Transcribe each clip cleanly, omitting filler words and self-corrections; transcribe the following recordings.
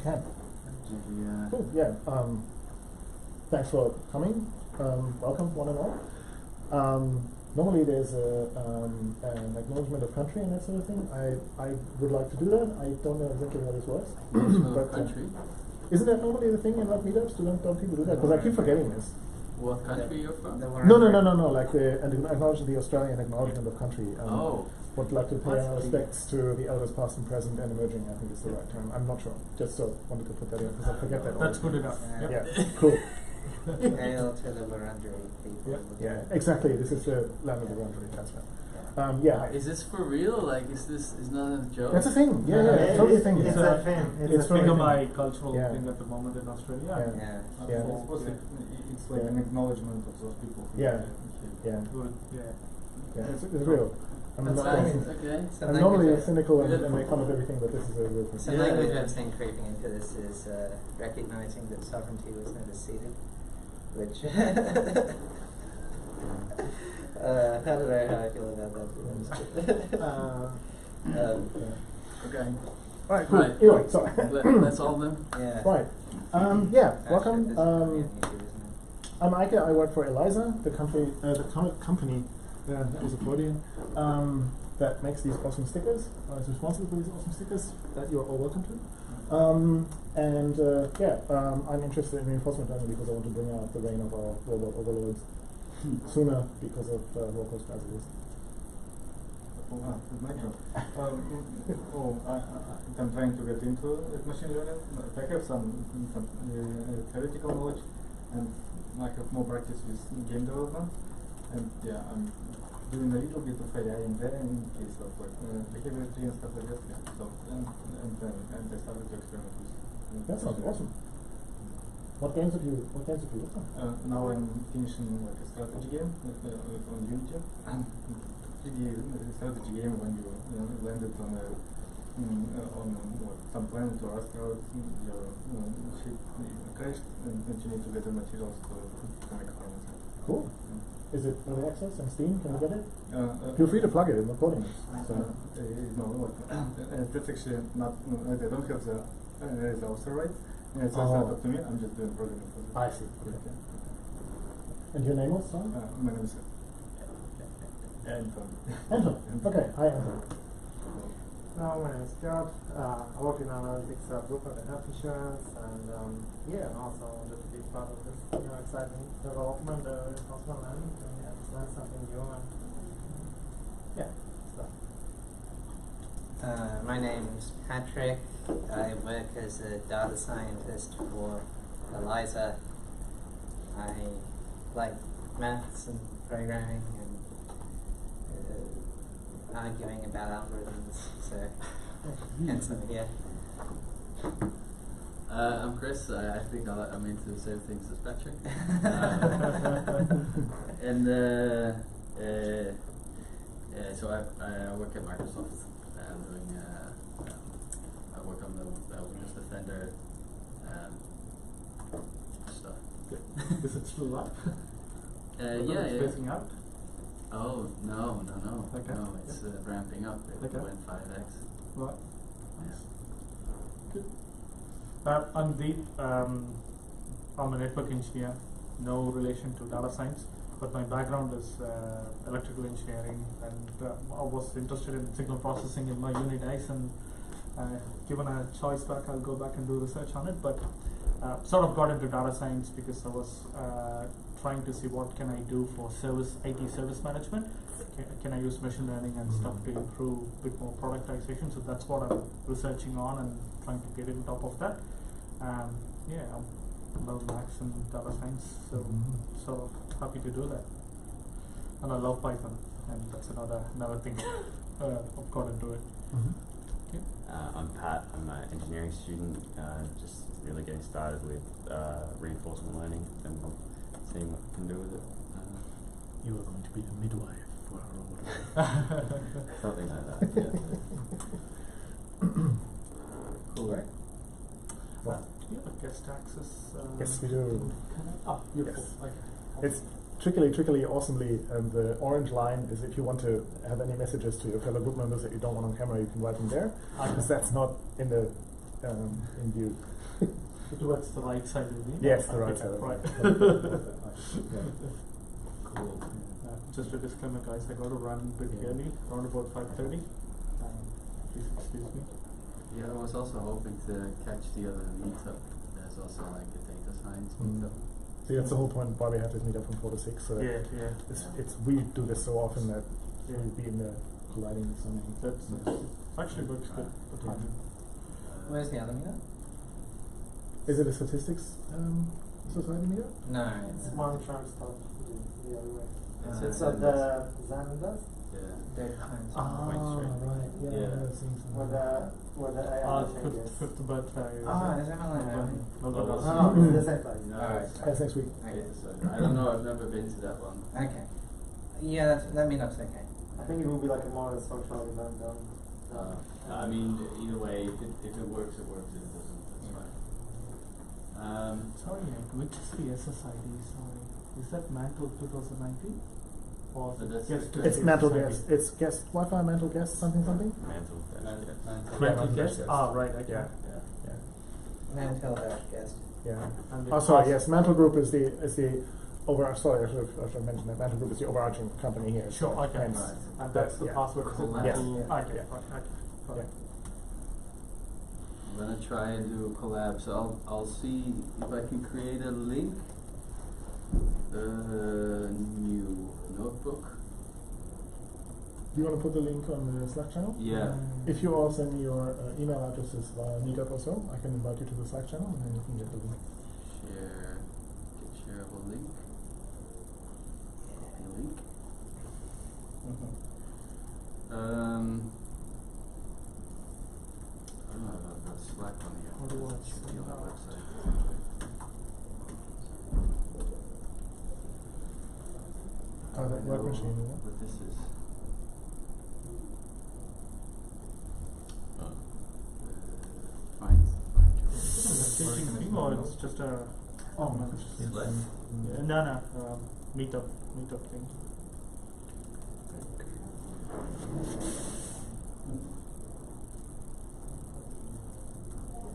can. Cool. Yeah. Thanks for coming. Welcome, one and all. Normally there's an acknowledgement of country and that sort of thing. I would like to do that. I don't know exactly how this works. But, country? Isn't that normally the thing in like meetups? Don't people do that? Because I keep forgetting this. What country you're from? No. Like acknowledging the Australian acknowledgement of country. Would like to pay our respects to the elders past and present and emerging, I think is the right term. I'm not sure. Just wanted to put that in because I forget that. That's good enough. Yeah, cool. Hail to the Wurundjeri people. Yeah, exactly. This is the land of the Wurundjeri. That's right. Is this for real? Like, is not a joke? That's a thing. Yeah, it's totally a thing. It's a thing. It's a thing of my cultural thing at the moment in Australia. It's like an acknowledgement of those people. Yeah. It's real. I'm normally cynical and make fun of everything, but this is a real thing. Some language I've seen creeping into this is recognizing that sovereignty was never ceded, which how I feel about that? Okay. All right, cool. Anyway, sorry. That's all of them? Yeah. Right. Welcome. I'm Ike. I work for Eliza, the company, that was a Freudian, that makes these awesome stickers, is responsible for these awesome stickers that you're all welcome to. I'm interested in reinforcement learning because I want to bring out the reign of our robot overlords sooner because of low-cost strategies. My job. I'm trying to get into machine learning. I have some theoretical knowledge, and I have more practice with game development. And I'm doing a little bit of AI in there in case of behavior tree and stuff like that. Yeah. So and I started to experiment with. That sounds awesome. What games have you worked on? Now I'm finishing like a strategy game on Unity. 3D strategy game when you landed on some planet or asteroid, your ship crashed, and you need to get the materials to make farms. Cool. Is it early access on Steam? Can you get it? Feel free to plug it in the recording. No, that's actually not. They don't have the author right. It's not up to me. I'm just doing programming for them. I see. Okay. And your name was? My name is Anton. Anton. Okay. Hi, Anton. No, my name is George. I work in analytics at bookclub and health insurance, and also wanted to be part of this exciting development, responsible learning, and learn something new and stuff. My name is Patrick. I work as a data scientist for Eliza. I like maths and programming and arguing about algorithms, so hence I'm here. I'm Kris. I think I'm into the same things as Patrick. So I work at Microsoft. I'm doing I work on the Windows Defender stuff. Is it still live? Yeah. Facing out? Oh no! Okay. No, it's ramping up. It went 5x. Right. Nice. Good. I'm Deep. I'm a network engineer. No relation to data science, but my background is electrical engineering, and I was interested in signal processing in my uni days. And given a choice back, I'll go back and do research on it. But sort of got into data science because I was trying to see what can I do for IT service management. Can I use machine learning and stuff to improve a bit more productization? So that's what I'm researching on and trying to get on top of that. I'm well maths and data science, so sort of happy to do that. And I love Python, and that's another thing I've got into it. Okay. I'm Pat. I'm an engineering student, just really getting started with reinforcement learning and seeing what we can do with it. You are going to be a midwife for our robot. Something like that, yeah. Cool, right? Well, you have guest access? yes, we do. Beautiful. Yes. Okay. It's trickily, awesomely, and the orange line is if you want to have any messages to your fellow group members that you don't want on camera, you can write them there, because that's not in the in view. Towards the right side, you mean? Yes, the Okay, right side of right. Cool. Just a disclaimer, guys. I got to run a bit early, around about 5:30. Please excuse me. Yeah, I was also hoping to catch the other meetup. There's also like a data science Mm. meetup. See, that's the whole point why we have this meetup from 4 to 6. So Yeah, yeah. it's we do this so often that Yeah. we'll be in the colliding with something. That's actually works good for timing. Where's the other meetup? Is it a statistics society meetup? No, It's monitoring stuff the other way. It's So the Xandas, Yeah. data science. Right. Yeah. Yeah. I've seen some. where the AI changes. Fifth birthday. Oh, is that one? Melbourne. Oh, it's the same place. No, Alright. it's- That's next week. Okay. so I don't know. I've never been to that one. Okay. Yeah, that meetup's okay. I think it will be like a more social event than. I mean, either way, if it works, it works. If it doesn't, that's fine. Sorry, which is the SSID? Sorry. Is that Mantle 2019? Or So that's guest the- It's mental guest. It's guest Wi-Fi mental guest something. Mantle. Mantle guest. guest? Ah, right, okay. Yeah. Yeah. Yeah. Mantel guest. Yeah. And Oh, sorry. Yes, Mantle Group is the over. Sorry, I should have mentioned that. Mantle Group is the overarching company here. Sure, so okay. hence- Right. And that's the Yeah. password. Is it Collab. Yes. Mantle? Yeah. Okay, Yeah. right, okay. Got Yeah. it. I'm gonna try and do a collab. So I'll see if I can create a link. The new notebook. Do you want to put the link on the Slack channel? Yeah. If you all send me your email addresses via Meetup or so, I can invite you to the Slack channel and then you can get the link. Share. Get shareable link. Copy link. I don't know the Slack one here. How do I It should be on the website. That work know machine, yeah? what this is. Find Is it a teaching thing or it's just a Slack. no, meetup thing.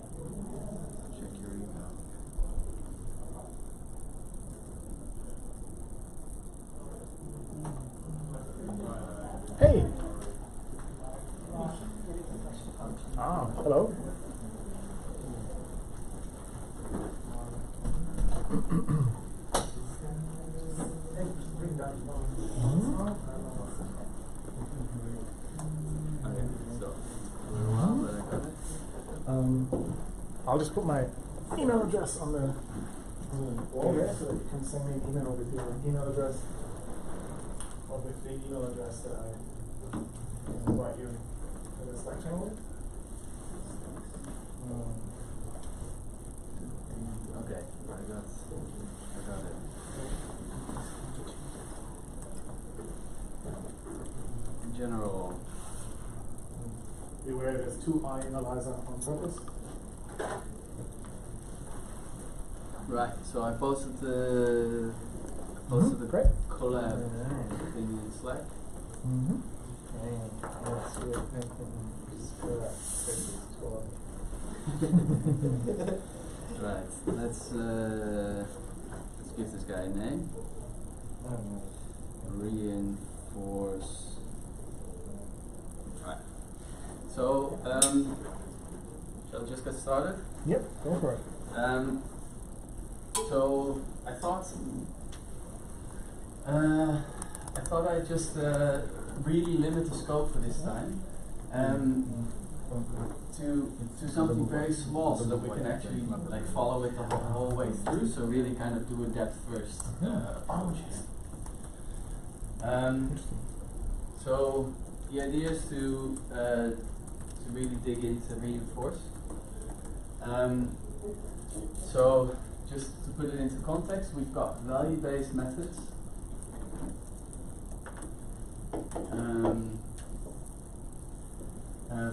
Check your email. Hey! Ah, hello. Okay, so but I got it. I'll just put my email address on the wall there so that you can send me an email with your email address or with the email address that I invite you to the Slack channel with. Okay, I got it. In general, Beware, there's 2 Analyzer on purpose. right. So I posted the Great. collab in Slack. Mm-hmm. Okay, let's see if I can screw up Chris's tour. Right. Let's give this guy a name. Reinforce. Right. So shall we just get started? Yep, go for it. So I thought I'd just really limit the scope for this time to something very small, so that we can actually like follow it the whole way through. So really kind of do a depth first approach. So the idea is to really dig into reinforce. So just to put it into context, we've got value-based methods.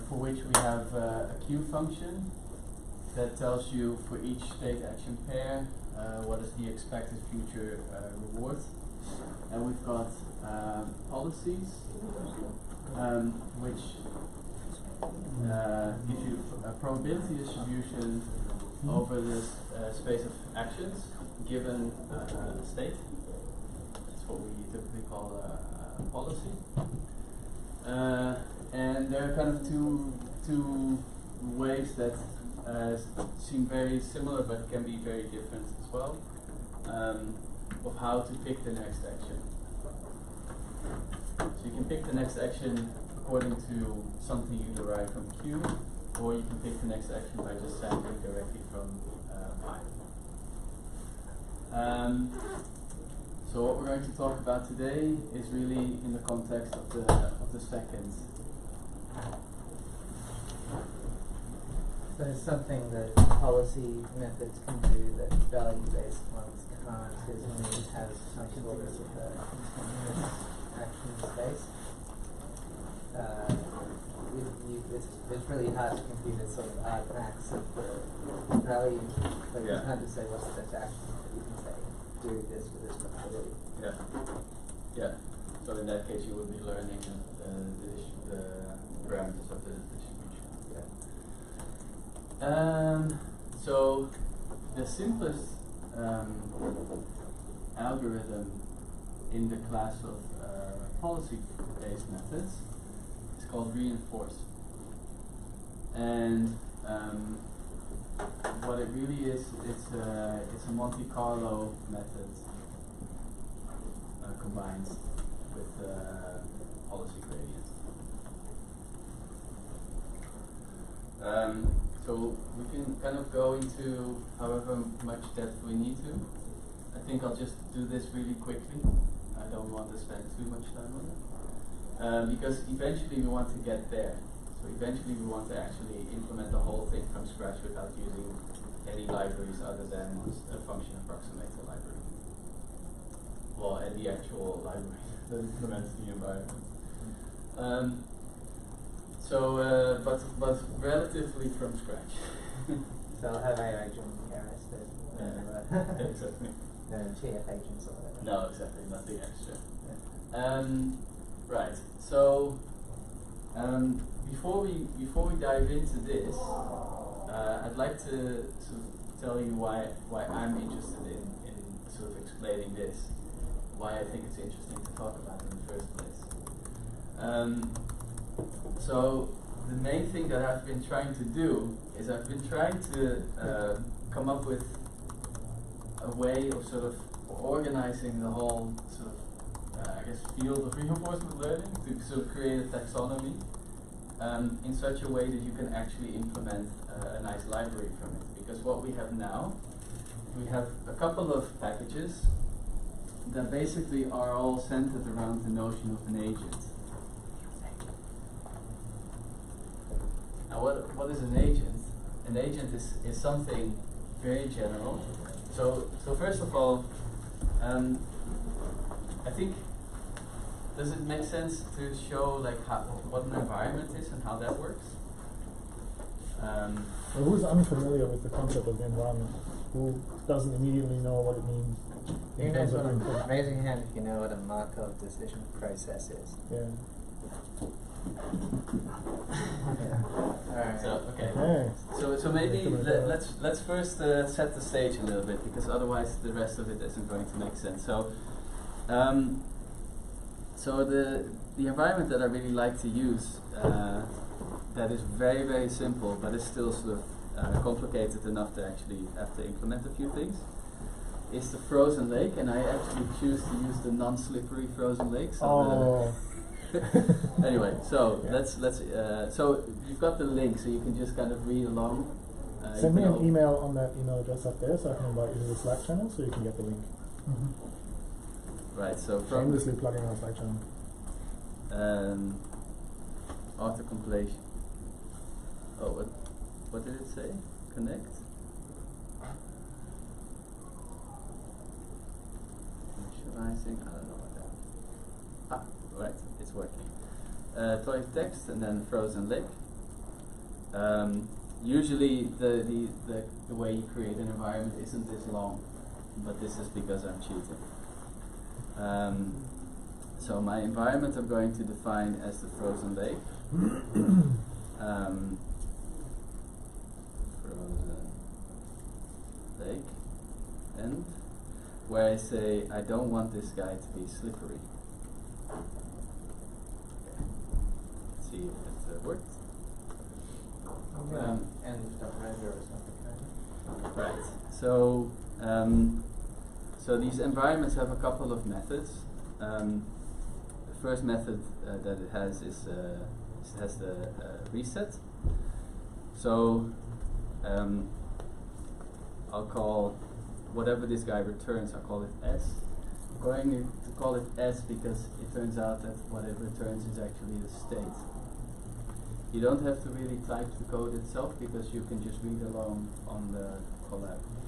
For which we have a queue function that tells you for each state action pair what is the expected future reward. And we've got policies which gives you a probability distribution over this space of actions given a state. That's what we typically call a policy. And there are kind of two ways that seem very similar but can be very different as well, of how to pick the next action. So you can pick the next action according to something you derive from Q, or you can pick the next action by just sampling directly from Pi. So what we're going to talk about today is really in the context of the second. So there's something that policy methods can do that value-based ones can't, is when you have some sort of continuous action space. It's really hard to compute a sort of artifacts of the value, but you can't just say what's the best action, but you can say do this with this probability. Yeah. Yeah. So in that case, you would be learning the parameters of the distribution. Yeah. So the simplest algorithm in the class of policy-based methods is called reinforce. And what it really is, it's a Monte Carlo method combined with policy gradient. So we can kind of go into however much depth we need to. I think I'll just do this really quickly. I don't want to spend too much time on it. Because eventually we want to get there. So eventually we want to actually implement the whole thing from scratch without using any libraries other than a function approximator library. Well, and the actual library that implements the environment. But relatively from scratch. So I'll have AI join the RS Exactly. no TF agents or whatever. No, exactly, nothing extra. Yeah. Right. So before we dive into this, I'd like to sort of tell you why I'm interested in sort of explaining this, why I think it's interesting to talk about in the first place. So the main thing that I've been trying to do is I've been trying to come up with a way of sort of organizing the whole sort of I guess field of reinforcement learning to sort of create a taxonomy in such a way that you can actually implement a nice library from it. Because what we have now, we have a couple of packages that basically are all centered around the notion of an agent. Now what is an agent? An agent is something very general. So first of all, I think, does it make sense to show like what an environment is and how that works? Well, who's unfamiliar with the concept of the environment? Who doesn't immediately know what it means? You guys want to raise your hand if you know what a Markov decision process is. Yeah. Alright. So okay. Okay. So maybe let's first set the stage a little bit, because otherwise the rest of it isn't going to make sense. So so the environment that I really like to use that is very, very simple, but is still sort of complicated enough to actually have to implement a few things, is the frozen lake, and I actually choose to use the non-slippery frozen lake. So anyway, so yeah. let's so you've got the link, so you can just kind of read along. Send me an email on that email address up there, so I can invite you to the Slack channel, so you can get the link. Right. So from Shamelessly plugging our Slack channel. auto compilation. Oh, what did it say? Connect. Initializing. I don't know what that. Right, it's working. Toy text and then frozen lake. Usually the way you create an environment isn't this long, but this is because I'm cheating. So my environment I'm going to define as the frozen lake. frozen lake, and where I say I don't want this guy to be slippery. Okay. Let's see if it worked. End.render or something. Right. So so these environments have a couple of methods. The first method that it has is has the reset. So I'll call whatever this guy returns, I'll call it S. I'm going to call it S because it turns out that what it returns is actually the state. You don't have to really type the code itself because you can just read along on the collab thing.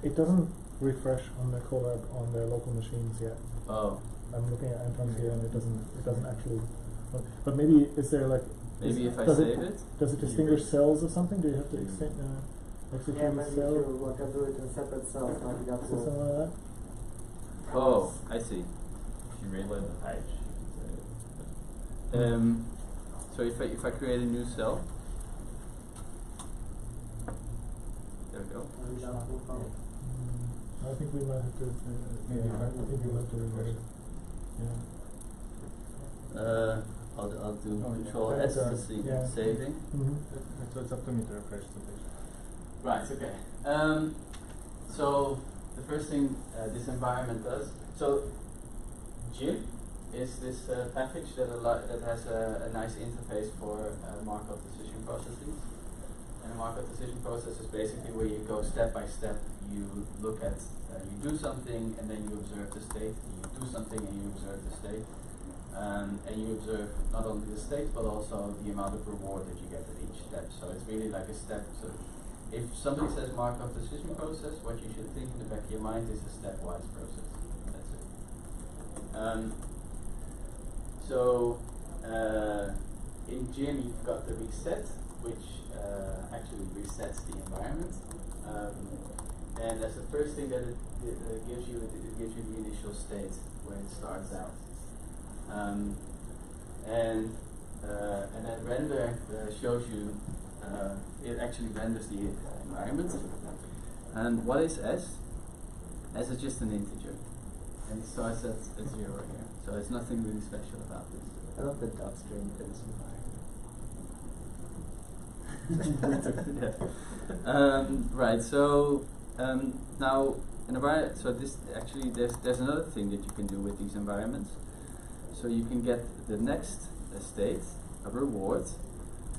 It doesn't refresh on the collab on the local machines yet. Oh. I'm looking at Anton here, and it doesn't actually. But maybe is there like? Maybe if I does save it? Does it distinguish cells or something? Do you have to extend execute Yeah, a maybe cell? if you can do it in separate cells, like you got Is it something like that? Oh, I see. If you reload the page, So if I create a new cell, there we go. I think we might have to. I think we might have to refresh it. Yeah. I'll do Oh, Control yeah. S to see Yeah. saving. So it's up to me to refresh the page. Right. Okay. So the first thing this environment does. So Gym is this package that has a nice interface for Markov decision processes. And a Markov decision process is basically where you go step by step. You look at, you do something and then you observe the state. You do something and you observe the state. And you observe not only the state but also the amount of reward that you get at each step. So it's really like a step. So if somebody says Markov decision process, what you should think in the back of your mind is a stepwise process. That's it. In Gym you've got the reset, which actually resets the environment. And that's the first thing that it gives you. It gives you the initial state where it starts out. And then render shows you. It actually renders the environment. And what is S? S is just an integer, and it starts at 0 here. So there's nothing really special about this. I love the dot string for this environment. Right. So now an environment. So this actually there's another thing that you can do with these environments. So you can get the next state, a reward,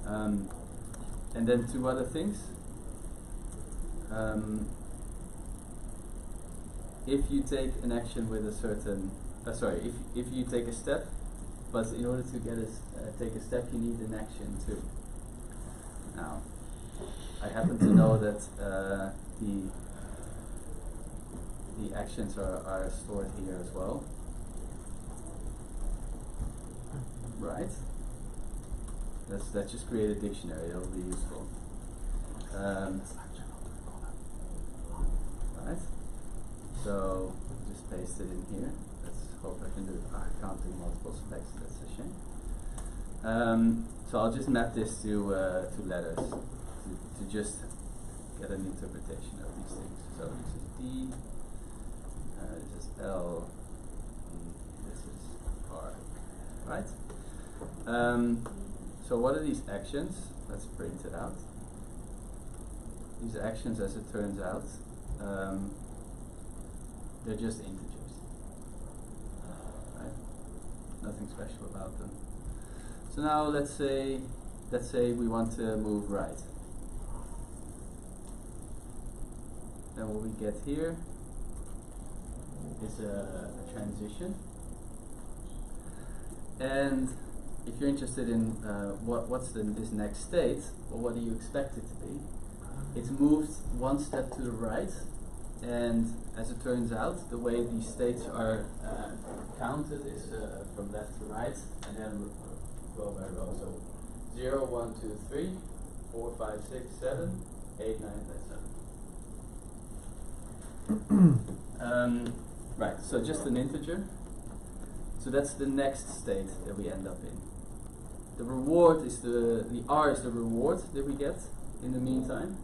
and then two other things. If you take an action with a certain, if you take a step, but in order to get take a step, you need an action too. Now, I happen to know that the actions are stored here as well. Right. Let's just create a dictionary. That will be useful. Right. So just paste it in here. Let's hope I can do it. I can't do multiple specs. That's a shame. So I'll just map this to letters to just get an interpretation of these things. So this is D. This is L. And this is R. Right. So what are these actions? Let's print it out. These actions, as it turns out, they're just integers. Right? Nothing special about them. So now let's say we want to move right. Then what we get here is a transition. And if you're interested in what's this next state, or what do you expect it to be, it's moved one step to the right, and as it turns out, the way these states are counted is from left to right, and then row by row. So 0, 1, 2, 3, 4, 5, 6, 7, 8, 9, 10, 7. Right, so just an integer. So that's the next state that we end up in. the reward is the R is the reward that we get in the meantime.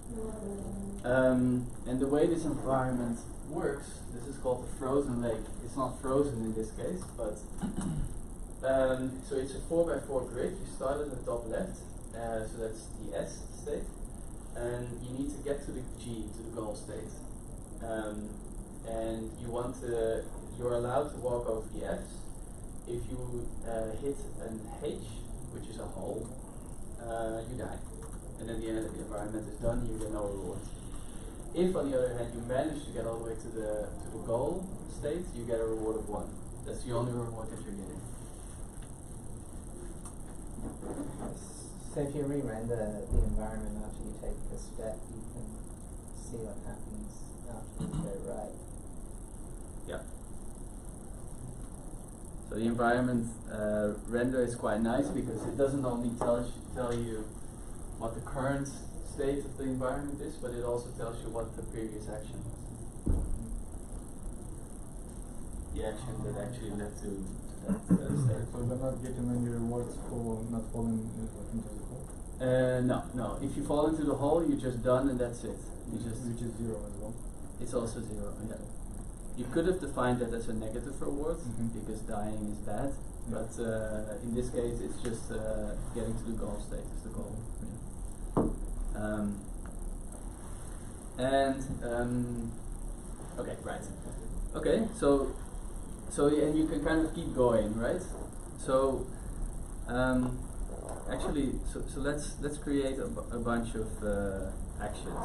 And the way this environment works, this is called the frozen lake. It's not frozen in this case, but so it's a 4x4 grid. You start at the top left, so that's the S state, and you need to get to the G, to the goal state. And you're allowed to walk over the F's. If you hit an H, which is a hole, you die. And then the environment is done, you get no reward. If, on the other hand, you manage to get all the way to the goal state, you get a reward of 1. That's the only reward that you're getting. So if you re-render the environment after you take a step, you can see what happens after you go right. Yeah. So the environment render is quite nice because it doesn't only tell you what the current state of the environment is, but it also tells you what the previous action was. The action that actually led to that state. So you're not getting any rewards for not falling into the hole? No. If you fall into the hole, you're just done and that's it. You just Which is 0 as well. It's also 0, yeah. You could have defined that as a negative reward because dying is bad, but in this case it's just getting to the goal state is the goal. Okay, right. Okay, so and you can kind of keep going, right? So actually, so let's create a bunch of actions.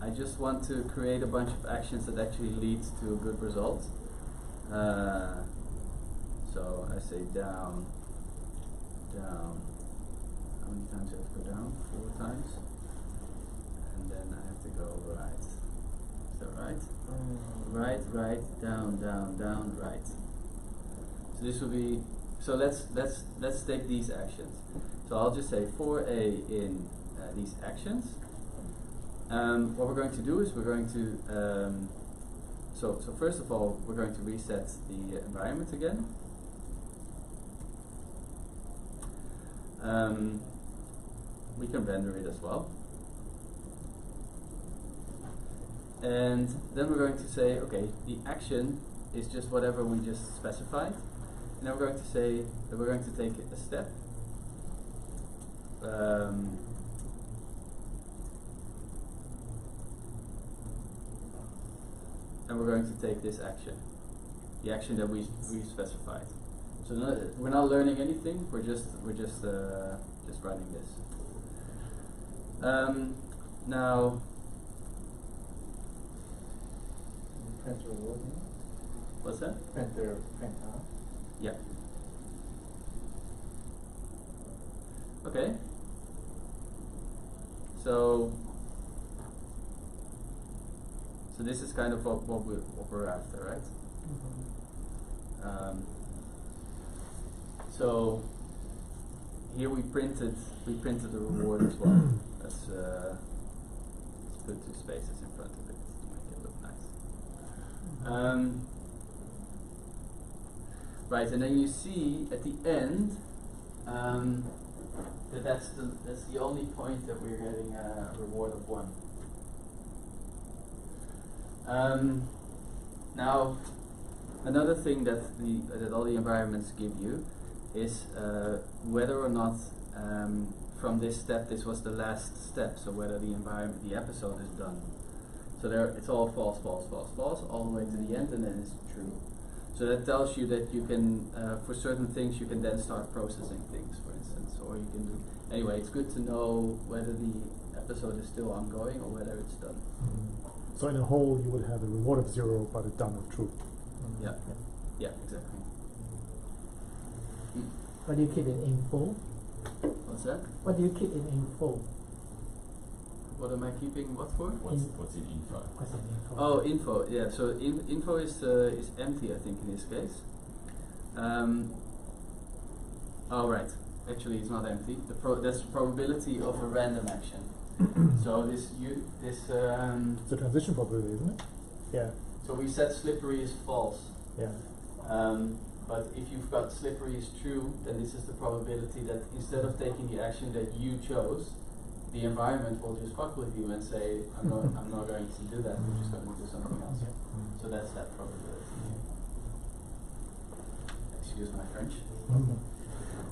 I just want to create a bunch of actions that actually leads to a good result. So I say down. How many times do I have to go down? 4 times. And then I have to go right. Is that right? Right, down, right. So this will be. So let's take these actions. So I'll just say for A in these actions. What we're going to do is we're going to so first of all we're going to reset the environment again. We can render it as well. And then we're going to say, okay, the action is just whatever we just specified. And then we're going to say that we're going to take a step. And we're going to take this action, the action that we specified. So we're not learning anything. We're just running this. Now. Print reward. What's that? Print off. Yeah. Okay. So this is kind of what we're after, right? So here we printed the reward as well. Let's put 2 spaces in front of it to make it look nice. Right, and then you see at the end that's the only point that we're getting a reward of 1. Now, another thing that all the environments give you is whether or not from this step this was the last step. So whether the episode is done. So it's all false, all the way to the end, and then it's true. So that tells you that you can, for certain things, you can then start processing things, for instance, or you can do. Anyway, it's good to know whether the episode is still ongoing or whether it's done. So in a whole, you would have a reward of 0, but a done of true. Yeah, exactly. What do you keep in info? What's that? What do you keep in info? What am I keeping? What for? What's in info? What's in info? Oh, info. Yeah. So info is empty, I think, in this case. Oh, right. Actually, it's not empty. That's the probability of a random action. So it's a transition probability, isn't it? Yeah. So we said slippery is false. Yeah. but if you've got slippery is true, then this is the probability that instead of taking the action that you chose, the environment will just fuck with you and say, I'm not going to do that, we're just going to do something else. So that's that probability. Excuse my French.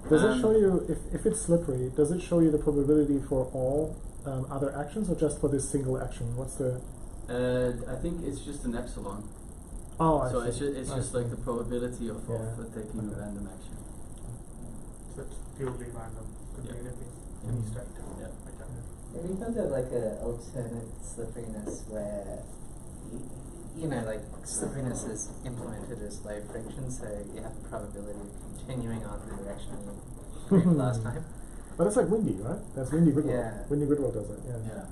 Does it show you, if it's slippery, does it show you the probability for all other actions or just for this single action? What's the... I think it's just an epsilon. Oh, I so see. it's just like the probability of taking a random action. So it's purely random. Could be anything. Any state. Yeah. Have you found out like an alternate slipperiness where, you know, like slipperiness is implemented as low friction, so you have the probability of continuing on the direction you created last time? But it's like Windy, right? That's Windy Goodwill. Yeah. Windy Goodwill does it, yeah. Yeah.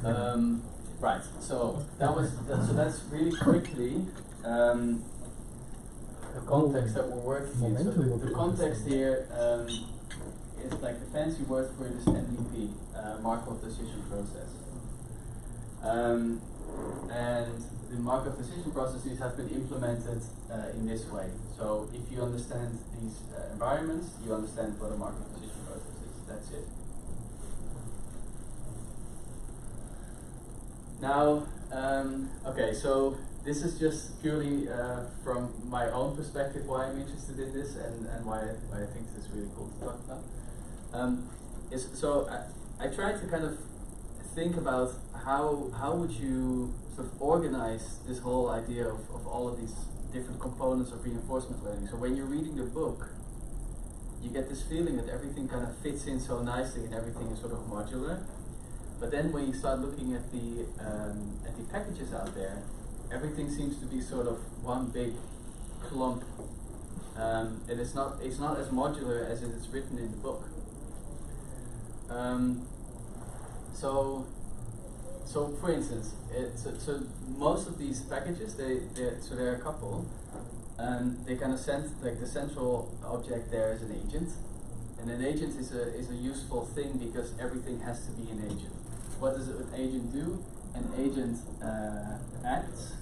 Mm-hmm. Right. So that was so that's really quickly the context that we're working in. So the context here is like the fancy word for this MVP, Markov decision process. And the Markov decision processes have been implemented in this way. So if you understand these environments, you understand what a Markov decision process is. That's it. Now, okay, so this is just purely from my own perspective why I'm interested in this and why I think this is really cool to talk about. I tried to kind of think about how would you sort of organize this whole idea of all of these different components of reinforcement learning. So when you're reading the book, you get this feeling that everything kind of fits in so nicely and everything is sort of modular. But then when you start looking at the packages out there, everything seems to be sort of one big clump, and it's not as modular as it is written in the book. So for instance, so most of these packages, there are a couple, they kind of send like the central object there is an agent, and an agent is a useful thing because everything has to be an agent. What does an agent do? An agent acts,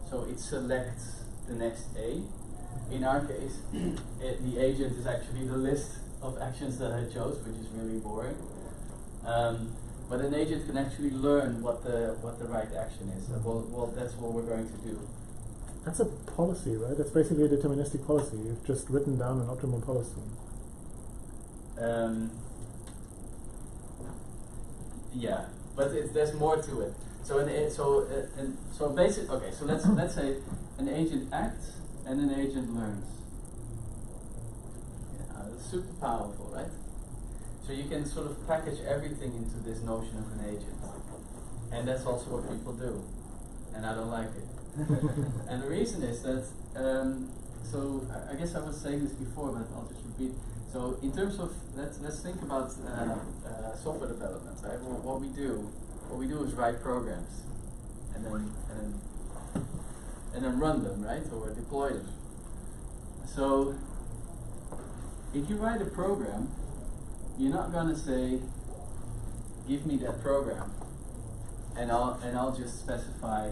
so it selects the next A. In our case, the agent is actually the list of actions that I chose, which is really boring. But an agent can actually learn what the right action is. Well, that's what we're going to do. That's a policy, right? That's basically a deterministic policy. You've just written down an optimal policy. Yeah, but there's more to it. So basic. Okay, so let's say an agent acts and an agent learns. Yeah, that's super powerful, right? So you can sort of package everything into this notion of an agent, and that's also what people do, and I don't like it. And the reason is that. So I guess I was saying this before, but I'll just repeat. So in terms of let's think about software development, right? Well, what we do is write programs, and then run them, right, or deploy them. So if you write a program, you're not gonna say, "Give me that program," and I'll just specify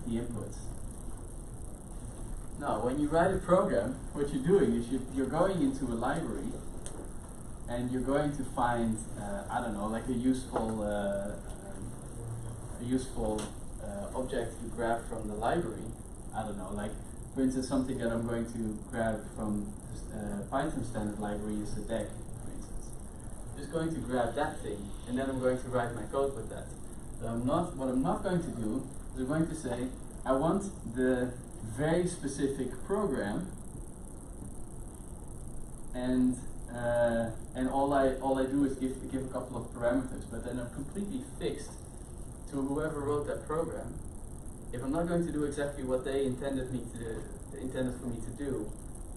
the inputs. No, when you write a program, what you're doing is you're going into a library and you're going to find, I don't know, like a useful object you grab from the library. I don't know, like for instance, something that I'm going to grab from Python standard library is a deck, for instance. I'm just going to grab that thing and then I'm going to write my code with that. But what I'm not going to do is I'm going to say, I want the very specific program, and all I do is give a couple of parameters, but then I'm completely fixed to whoever wrote that program. If I'm not going to do exactly what they intended for me to do,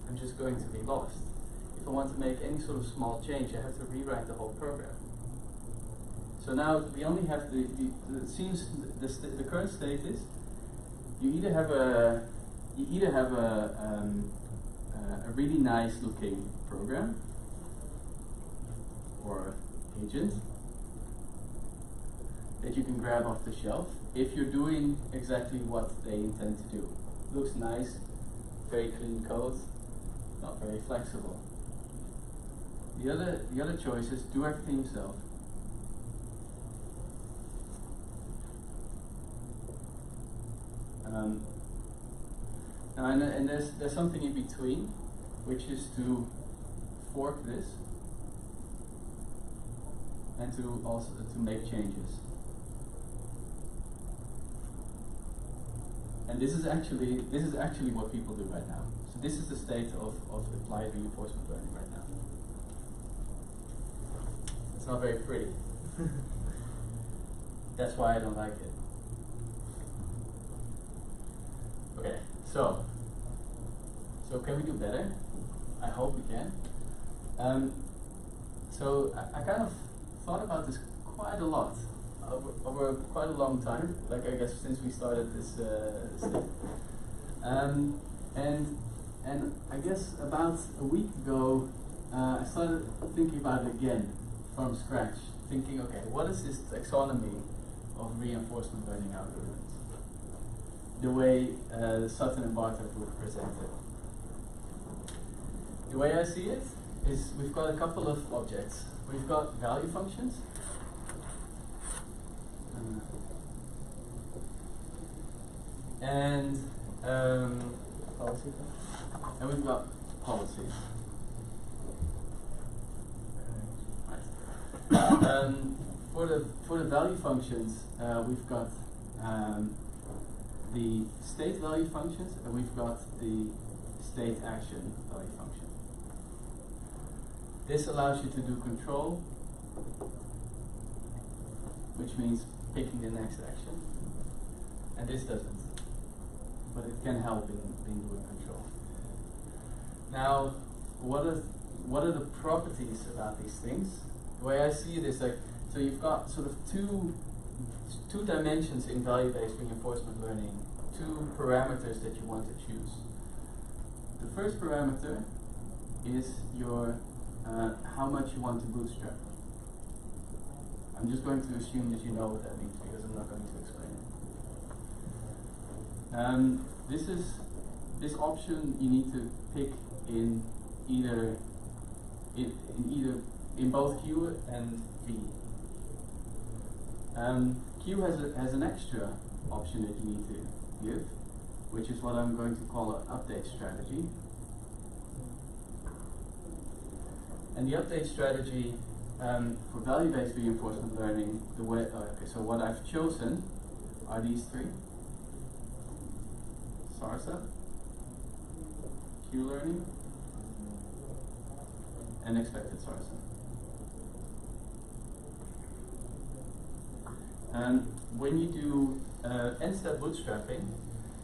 I'm just going to be lost. If I want to make any sort of small change, I have to rewrite the whole program. So now we only have the current state is you either have a really nice looking program or agent, that you can grab off the shelf if you're doing exactly what they intend to do. Looks nice, very clean code, not very flexible. The other choice is do everything yourself. And there's something in between, which is to fork this and to also to make changes. And this is actually what people do right now. So this is the state of applied reinforcement learning right now. It's not very pretty. That's why I don't like it. Okay, so can we do better? I hope we can. So I kind of thought about this quite a lot over quite a long time, like I guess since we started this thing. And I guess about a week ago, I started thinking about it again from scratch, thinking, okay, what is this taxonomy of reinforcement learning algorithms? The way Sutton and Bartlett would present it. The way I see it is we've got a couple of objects. We've got value functions. And we've got policies. For the value functions, we've got the state value functions, and we've got the state action value function. This allows you to do control, which means picking the next action, and this doesn't, but it can help in doing control. Now, what are the properties about these things? The way I see it is like, so you've got sort of two dimensions in value-based reinforcement learning, two parameters that you want to choose. The first parameter is your how much you want to bootstrap. I'm just going to assume that you know what that means because I'm not going to explain it. This option you need to pick in both Q and V. Q has an extra option that you need to give, which is what I'm going to call an update strategy. And the update strategy for value-based reinforcement learning, so what I've chosen are these three: SARSA, Q-learning, and expected SARSA. When you do n-step bootstrapping,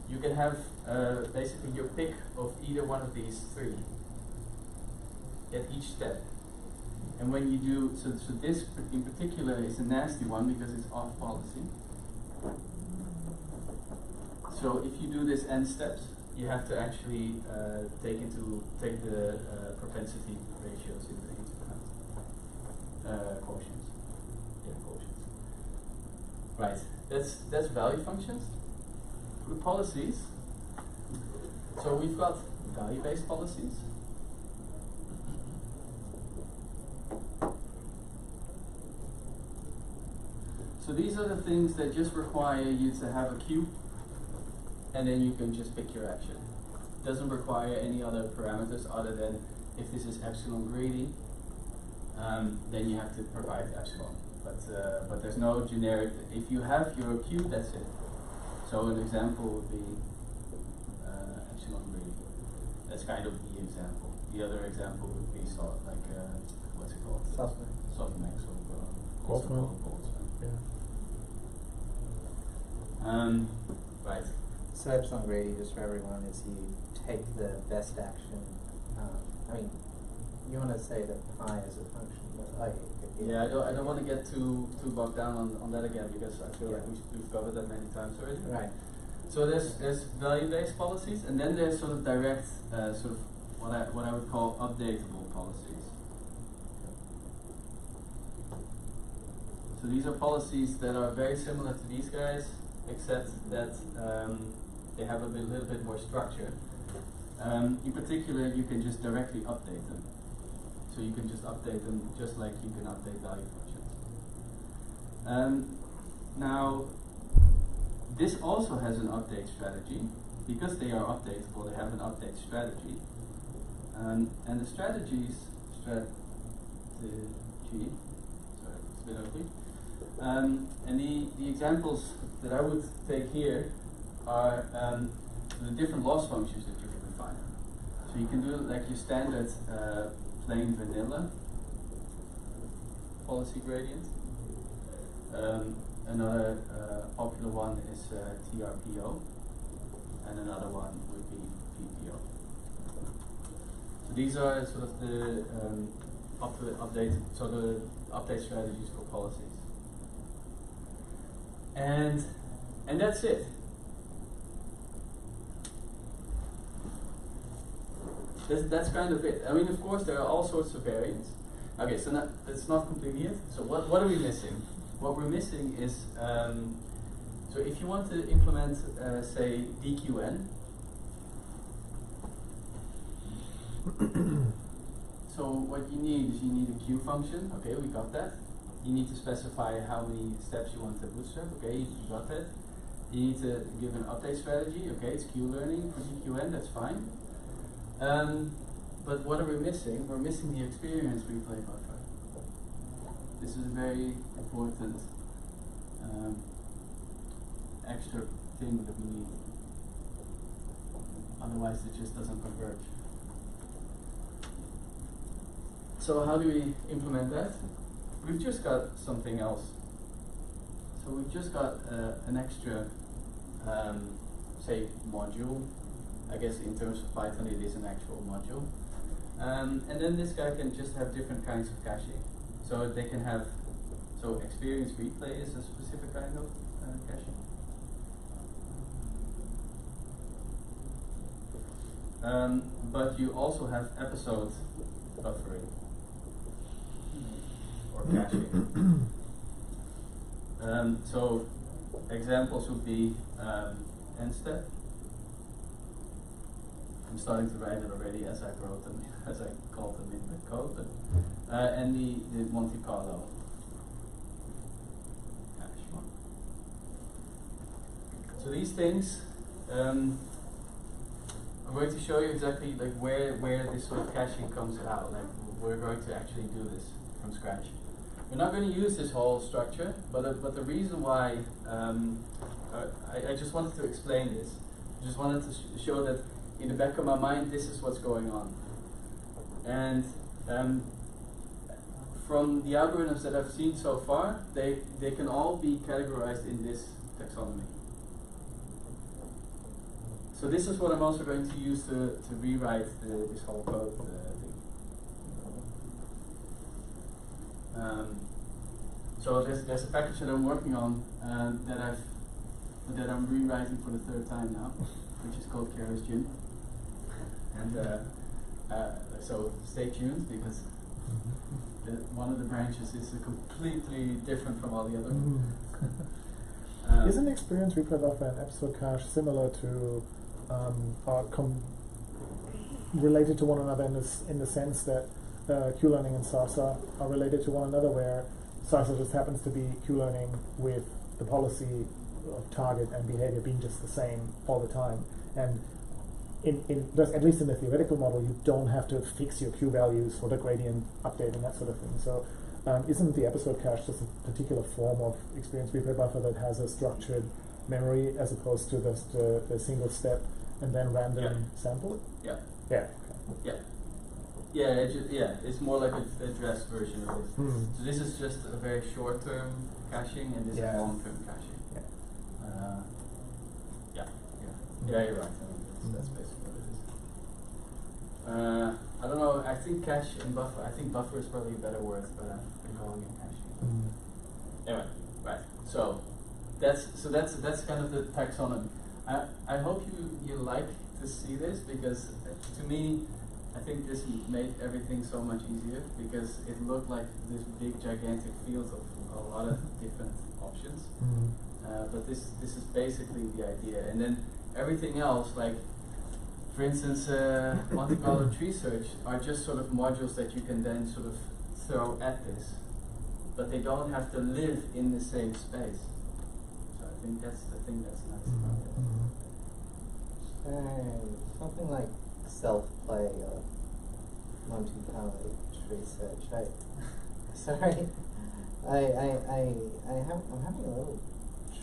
you can have basically your pick of either one of these three at each step. And when you do, so this in particular is a nasty one because it's off policy. So if you do this n steps, you have to actually take the propensity ratios into account. Quotients. Yeah, quotients. Right. That's value functions. For the policies, so we've got value-based policies. So these are the things that just require you to have a queue, and then you can just pick your action. It doesn't require any other parameters other than if this is epsilon greedy, then you have to provide epsilon. But there's no generic. If you have your queue, that's it. So an example would be epsilon greedy. That's kind of the example. The other example would be what's it called? Softmax or Boltzmann. Yeah. Right. So epsilon greedy, just for everyone, is you take the best action. I mean, you want to say that pi is a function, but yeah, I don't want to get too bogged down on that again because I feel like we've covered that many times already. Right. So there's value-based policies, and then there's sort of direct, sort of what I would call updatable policies. So these are policies that are very similar to these guys, except that they have a little bit more structure. In particular, you can just directly update them. So you can just update them just like you can update value functions. Now, this also has an update strategy. Because they are updatable, they have an update strategy. And the strategy, sorry, it's a bit ugly. And the examples that I would take here are the different loss functions that you can define. So you can do like your standard plain vanilla policy gradient. Another popular one is TRPO, and another one would be PPO. So these are sort of the update strategies for policies. And that's it. That's kind of it. I mean, of course, there are all sorts of variants. Okay, so that's not completely it. So what are we missing? What we're missing is, so if you want to implement, say, DQN, so what you need is you need a queue function. Okay, we got that. You need to specify how many steps you want to bootstrap. Okay, you got that. You need to give an update strategy. Okay, it's queue learning for DQN, that's fine. But what are we missing? We're missing the experience replay buffer. This is a very important extra thing that we need. Otherwise, it just doesn't converge. So how do we implement that? We've just got something else. So we've just got an extra, say, module. I guess in terms of Python, it is an actual module. And then this guy can just have different kinds of caching. So they can have, so experience replay is a specific kind of caching. But you also have episode buffering or caching. So examples would be end step. I'm starting to write it already as I wrote them, as I called them in the code. And the Monte Carlo cache. So these things, I'm going to show you exactly like where this sort of caching comes out. Like we're going to actually do this from scratch. We're not going to use this whole structure, but the reason why I just wanted to explain this. I just wanted to show that in the back of my mind, this is what's going on. And from the algorithms that I've seen so far, they can all be categorized in this taxonomy. So this is what I'm also going to use to rewrite this whole code thing. So there's a package that I'm working on that I'm rewriting for the third time now, which is called Kris Holsheimer. And so stay tuned because one of the branches is completely different from all the other ones. Isn't experience replay buffer and episode cache similar to, related to one another in the sense that Q-learning and Sarsa are related to one another, where Sarsa just happens to be Q-learning with the policy of target and behavior being just the same all the time. And at least in the theoretical model, you don't have to fix your Q values for the gradient update and that sort of thing. So isn't the episode cache just a particular form of experience replay buffer that has a structured memory as opposed to the single step and then random sample? Yeah. Yeah. Okay. Yeah. It's more like a addressed version of it. So this is just a very short-term caching, and this is long-term caching. Yeah, you're right. That's basically what it is. I don't know. I think cache and buffer. I think buffer is probably a better word, but I'm going in caching. Anyway, right. So that's kind of the taxonomy. I hope you like to see this, because to me I think this made everything so much easier because it looked like this big gigantic field of a lot of different options. But this is basically the idea, and then everything else, like for instance, Monte Carlo tree search are just sort of modules that you can then sort of throw at this, but they don't have to live in the same space. So I think that's the thing that's nice about it. Something like self-play or Monte Carlo tree search. Sorry, I'm having a little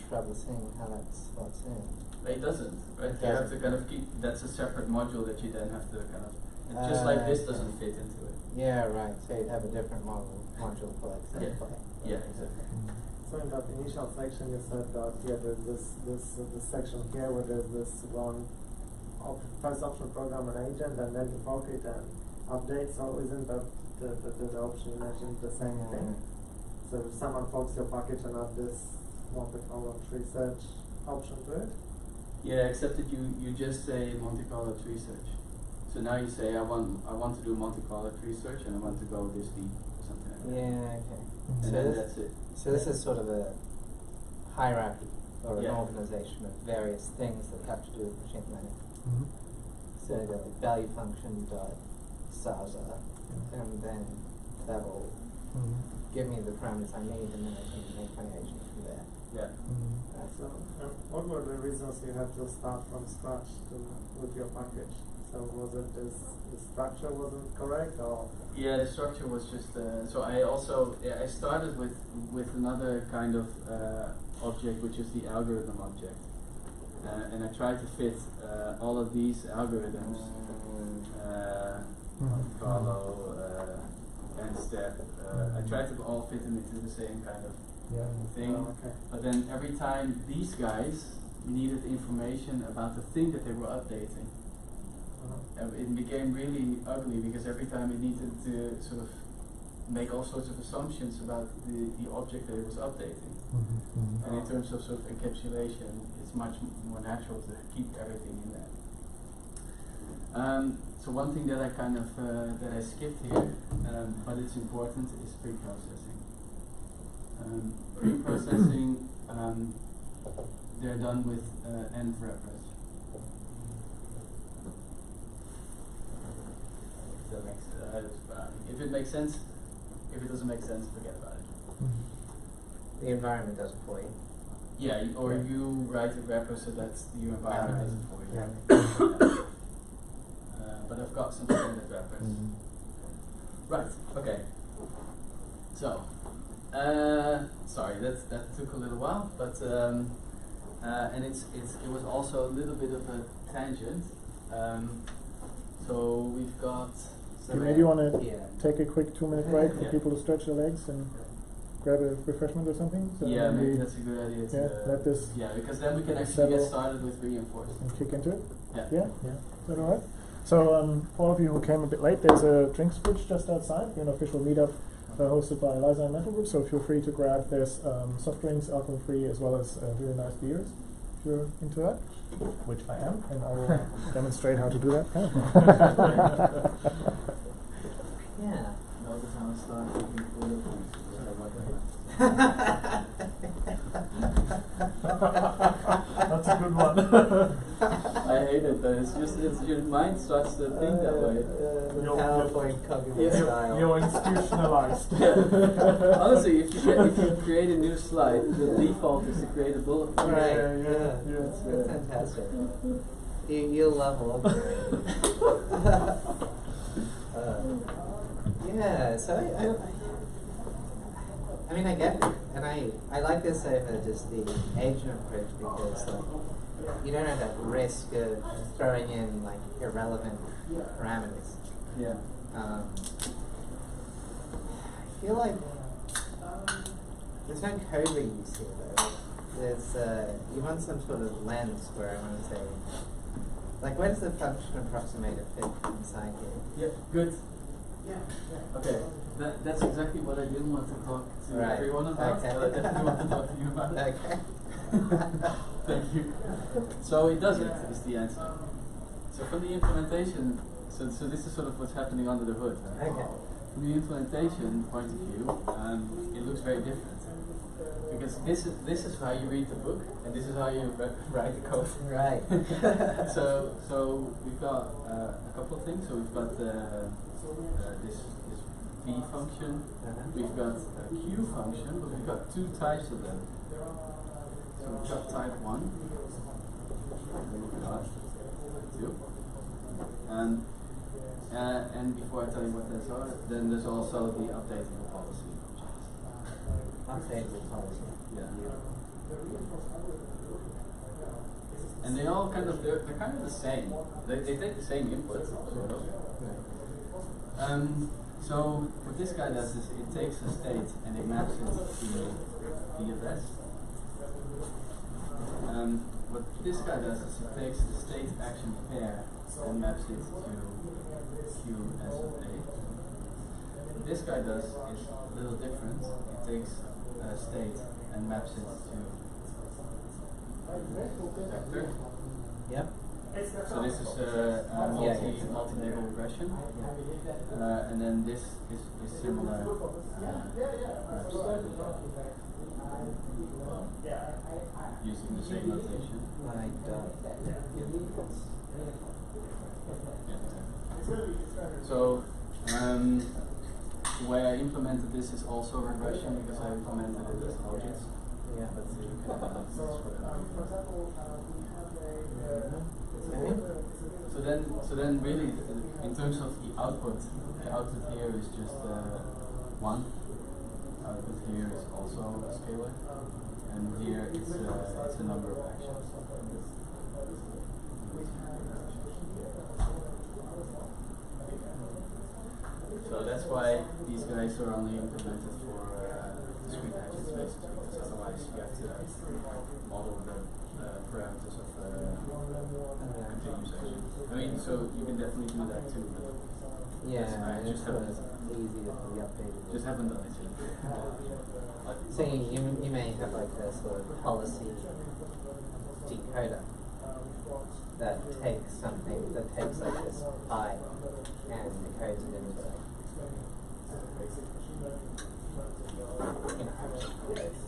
trouble seeing how that slots in. It doesn't, right? It You have doesn't. to kind of keep, that's a separate module that you then have to kind of, it's just like this doesn't fit into it. Yeah, right. So you'd have a different module for like self-play. Yeah, exactly. So in that initial section, you said that there's this section here where there's this one first option program an agent and then evoke it and update. So isn't that the option you mentioned the same thing? So if someone forks your package and add this Monte Carlo tree search option to it? Yeah, except that you just say Monte Carlo tree search. So now you say I want to do Monte Carlo tree search and I want to go this deep or something like that. Yeah, okay. And So then this, that's it. so this is sort of a hierarchy or an Yeah. organization of various things that have to do with machine learning. So you go like value function dot salsa, and then that will give me the parameters I need, and then I can make my agent from there. Yeah. So what were the reasons you had to start from scratch with your package? So was it the structure wasn't correct, or? Yeah, the structure was just, so I started with another kind of object, which is the algorithm object. And I tried to fit all of these algorithms, Monte Carlo, n-step, I tried to all fit them into the same kind of thing. Oh, okay. But then every time these guys needed information about the thing that they were updating, it became really ugly because every time it needed to sort of make all sorts of assumptions about the object that it was updating. And in terms of sort of encapsulation, it's much more natural to keep everything in there. So one thing that I kind of that I skipped here, but it's important, is pre-processing. Pre-processing, they're done with end wrappers. If it makes sense, if it doesn't make sense, forget about it. The environment does it for you. Yeah, or you write a wrapper so that your environment does it for you. But I've got some standard wrappers. Right, okay. So, sorry, that took a little while, but and it was also a little bit of a tangent. So we've got. Do you maybe want to Yeah. take a quick 2-minute break for Yeah. people to stretch their legs and grab a refreshment or something? So Yeah, maybe maybe that's a good idea. let this Yeah, because then we can actually settle get started with reinforcement. and kick into it. Yeah. Yeah? Is that alright? So all of you who came a bit late, there's a drinks fridge just outside, an official meetup hosted by Eliza and Metal Group, so feel free to grab. There's soft drinks, alcohol free, as well as really nice beers, if you're into that, which I am, and I will demonstrate how to do that. Yeah. Notice how I start looking for the points. That's a good one. I hate it, but it's your mind starts to think that way. The PowerPoint cognitive Yeah. style. You're institutionalized. Honestly, if you create a new slide, the default is to create a bullet point. Right, Yeah. That's fantastic. You'll love all yeah, so I mean, I get it, and I like this over just the agent approach because like you don't have that risk of throwing in like irrelevant parameters. Yeah. I feel like there's no code reuse here though. There's you want some sort of lens where I want to say, like, where does the function approximator fit inside here? Yeah, good. Okay, that's exactly what I didn't want to talk to Right. everyone about, Okay. but I definitely want to talk to you about it. Okay. Thank you. So it doesn't, is the answer. So for the implementation, so this is sort of what's happening under the hood. Right? Okay. From the implementation point of view, it looks very different. Because this is how you read the book, and this is how you write the code. Right. so we've got a couple of things. So we've got this v function. We've got a q function, but we've got two types of them. So we've got type 1, and we've got type 2. And before I tell you what those are, then there's also the updatable policy. Updatable policy. Yeah. And they all kind of they're kind of the same. They take the same input, sort of. So what this guy does is it takes a state and it maps it to the address. What this guy does is it takes the state action pair and maps it to Q as of A. What this guy does is a little different. It takes a state and maps it to vector. Yep. So this is a multi-level regression, and then this is similar. Using the same notation. So the way I implemented this is also regression because I implemented it as objects. Yeah. But you can So then really in terms of the output here is just 1. Output here is also a scalar, and here it's a number of actions. So that's why these guys are only implemented for discrete action spaces, because otherwise you have to model the parameters of continuous action. I mean, so you can definitely do that too, but Yeah, I just haven't easier to be updated. just haven't done it yet. So you may have like a sort of policy decoder that takes something, that takes like this pi and decodes it into like, you know,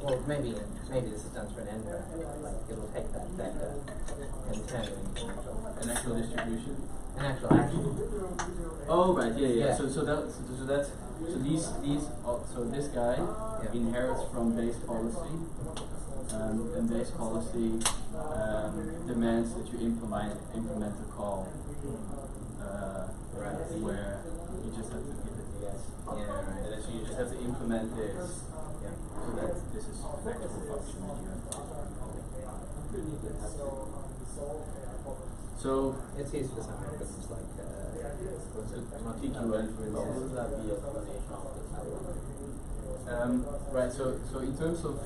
well maybe this is done through an endpoint, like it'll take that vector and turn it into An actual distribution. an actual action. Oh right, yeah. Yeah. So this guy inherits from base policy, and base policy demands that you implement a call where you just have to give it the yes. Yeah. And so you just have to implement this, so that this is an actual function that you have to So It's used for some purposes like TQN, for instance. Right. So in terms of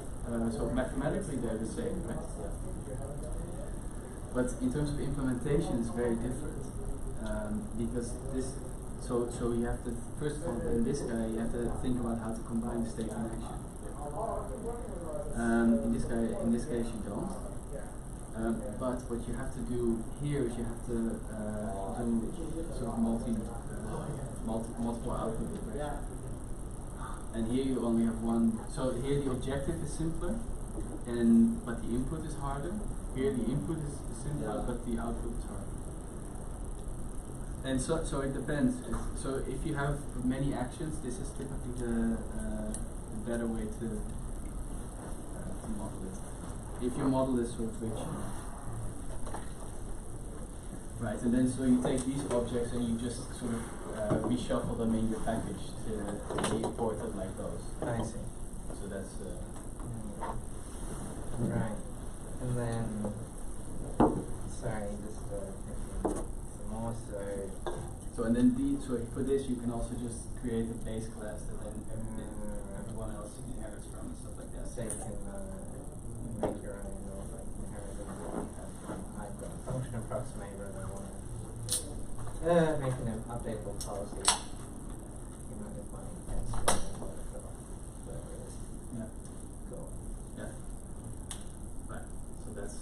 so mathematically they're the same, right? But in terms of implementation, it's very different because this. So you have to first of all in this guy you have to think about how to combine state and action. In this case you don't. But what you have to do here is you have to do sort of multiple output regression. And here you only have one. So here the objective is simpler, but the input is harder. Here the input is simpler, but the output is harder. And so it depends. So if you have many actions, this is typically the better way to model it. If your model is sort of rich. Right, and then so you take these objects and you just sort of reshuffle them in your package to be imported like those. I see. So that's right. And then sorry, just some more so and then so for this you can also just create a base class that then everyone else inherits from and stuff like that. So you can make your own or like inheritance. I've got a function approximator and I want to make an updatable policy. You might have my answer or whatever it is. Yeah. Cool. Yeah. Right. So that's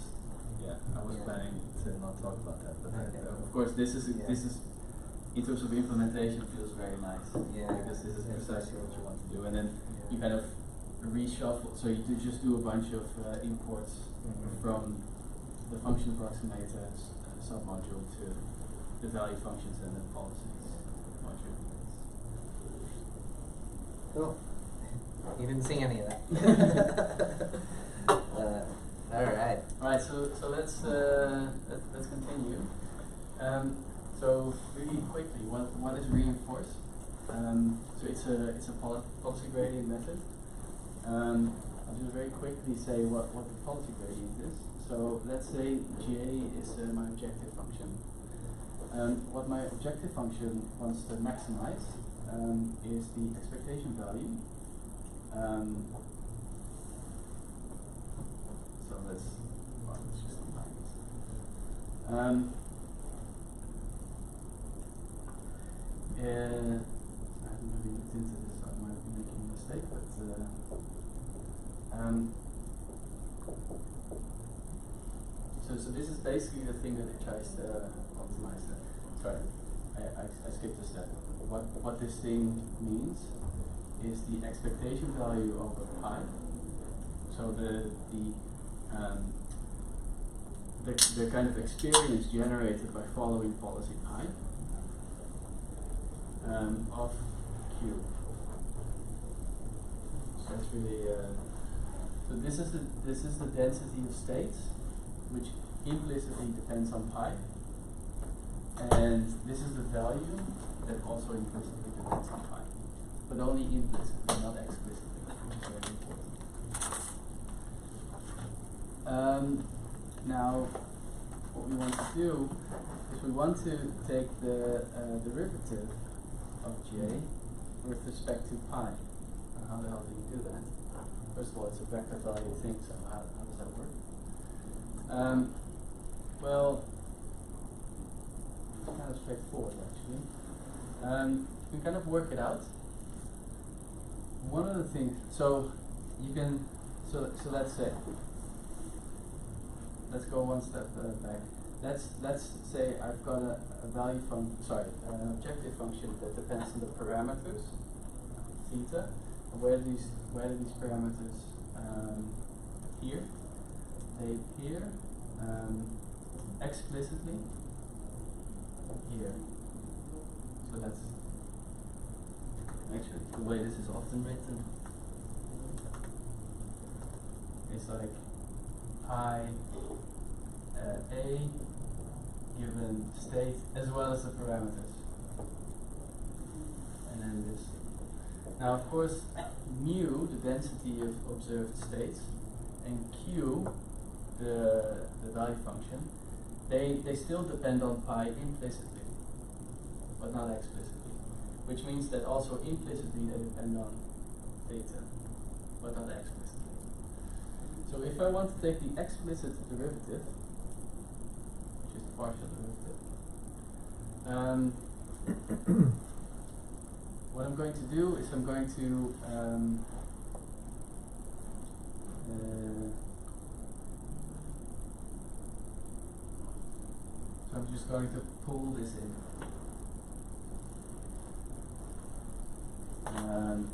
I was planning to not talk about that, but Okay. of course this is in terms of implementation, feels very nice. Yeah. Because this is Yeah, precisely what you want to do, and then Yeah. you kind of reshuffle. So you just do a bunch of imports from the function approximators submodule to the value functions and the policies module. Cool. You didn't sing any of that. All right. Right. So let's continue. So really quickly, what is reinforce? So it's a policy gradient method. I'll just very quickly say what the policy gradient is. So let's say J is my objective function. What my objective function wants to maximize is the expectation value. So let's just combine this. I haven't really looked into this, so I might be making a mistake, but so this is basically the thing that it tries to optimize. Sorry, I skipped a step. What this thing means is the expectation value over pi. So the kind of experience generated by following policy pi of Q. So that's really so this is the density of states, which implicitly depends on pi, and this is the value that also implicitly depends on pi, but only implicitly, not explicitly, which is very important. Now, what we want to do is we want to take the derivative of j with respect to pi. And how the hell do you do that? First of all, it's a vector value thing, so how does that work? Well, it's kind of straightforward actually. You can kind of work it out. One of the things, so you can, so let's say, let's go one step back. Let's say I've got a value an objective function that depends on the parameters theta. And where do these parameters appear? They appear explicitly here. So that's actually the way this is often written. It's like pi a given state as well as the parameters, and then this. Now, of course, mu, the density of observed states, and q, the value function, they still depend on pi implicitly, but not explicitly, which means that also implicitly they depend on theta, but not explicitly. So if I want to take the explicit derivative, which is the partial derivative, what I'm going to do is I'm going to so I'm just going to pull this in.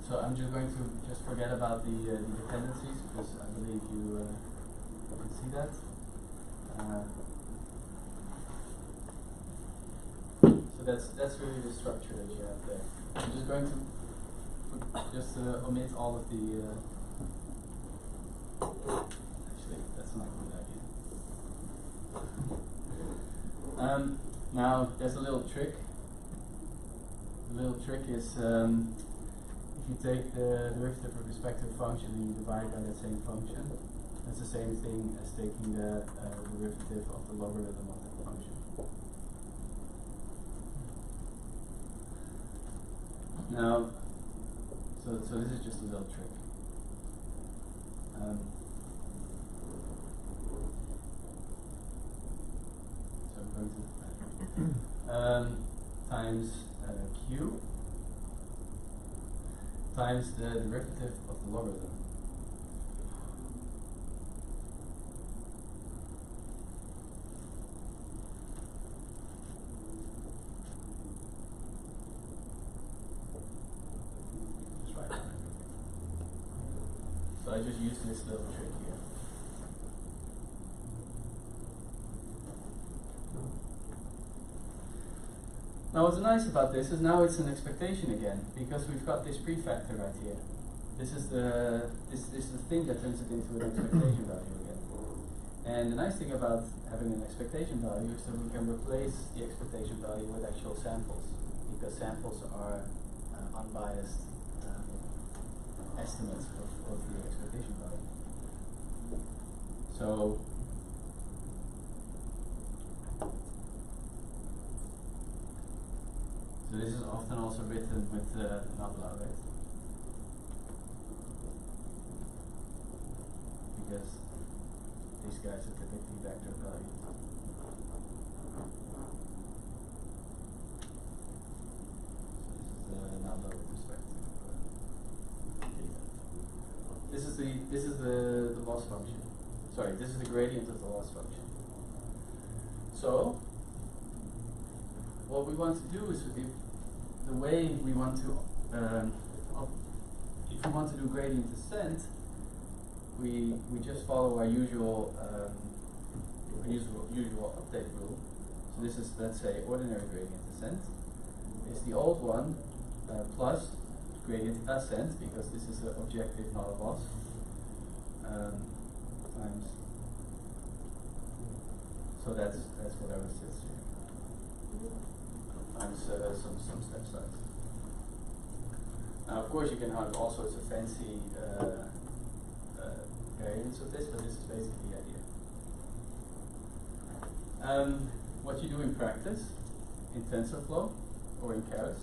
So I'm just going to just forget about the dependencies, because I believe you can see that. So that's really the structure that you have there. I'm just going to omit all of the. Actually, that's not a good idea. Now there's a little trick. The little trick is if you take the derivative of a respective function and you divide by that same function, that's the same thing as taking the derivative of the logarithm of that function. Now, so this is just a little trick. So I'm going to times q times the derivative of the logarithm. So I just use this little trick here. Now what's nice about this is now it's an expectation again, because we've got this prefactor right here. This is the thing that turns it into an expectation value again. And the nice thing about having an expectation value is that we can replace the expectation value with actual samples, because samples are unbiased estimates of the expectation value. So this is often also written with nabla, right? Because these guys are typically vector values. So this is the nabla with respect to data. This is the loss function. Sorry, this is the gradient of the loss function. So what we want to do is, if the way we want to, if we want to do gradient descent, we just follow our usual update rule. So this is, let's say, ordinary gradient descent. It's the old one plus gradient ascent, because this is an objective, not a loss, times. So that's whatever sits here. Times some step size. Now, of course, you can have all sorts of fancy variants of this, but this is basically the idea. What you do in practice, in TensorFlow or in Keras,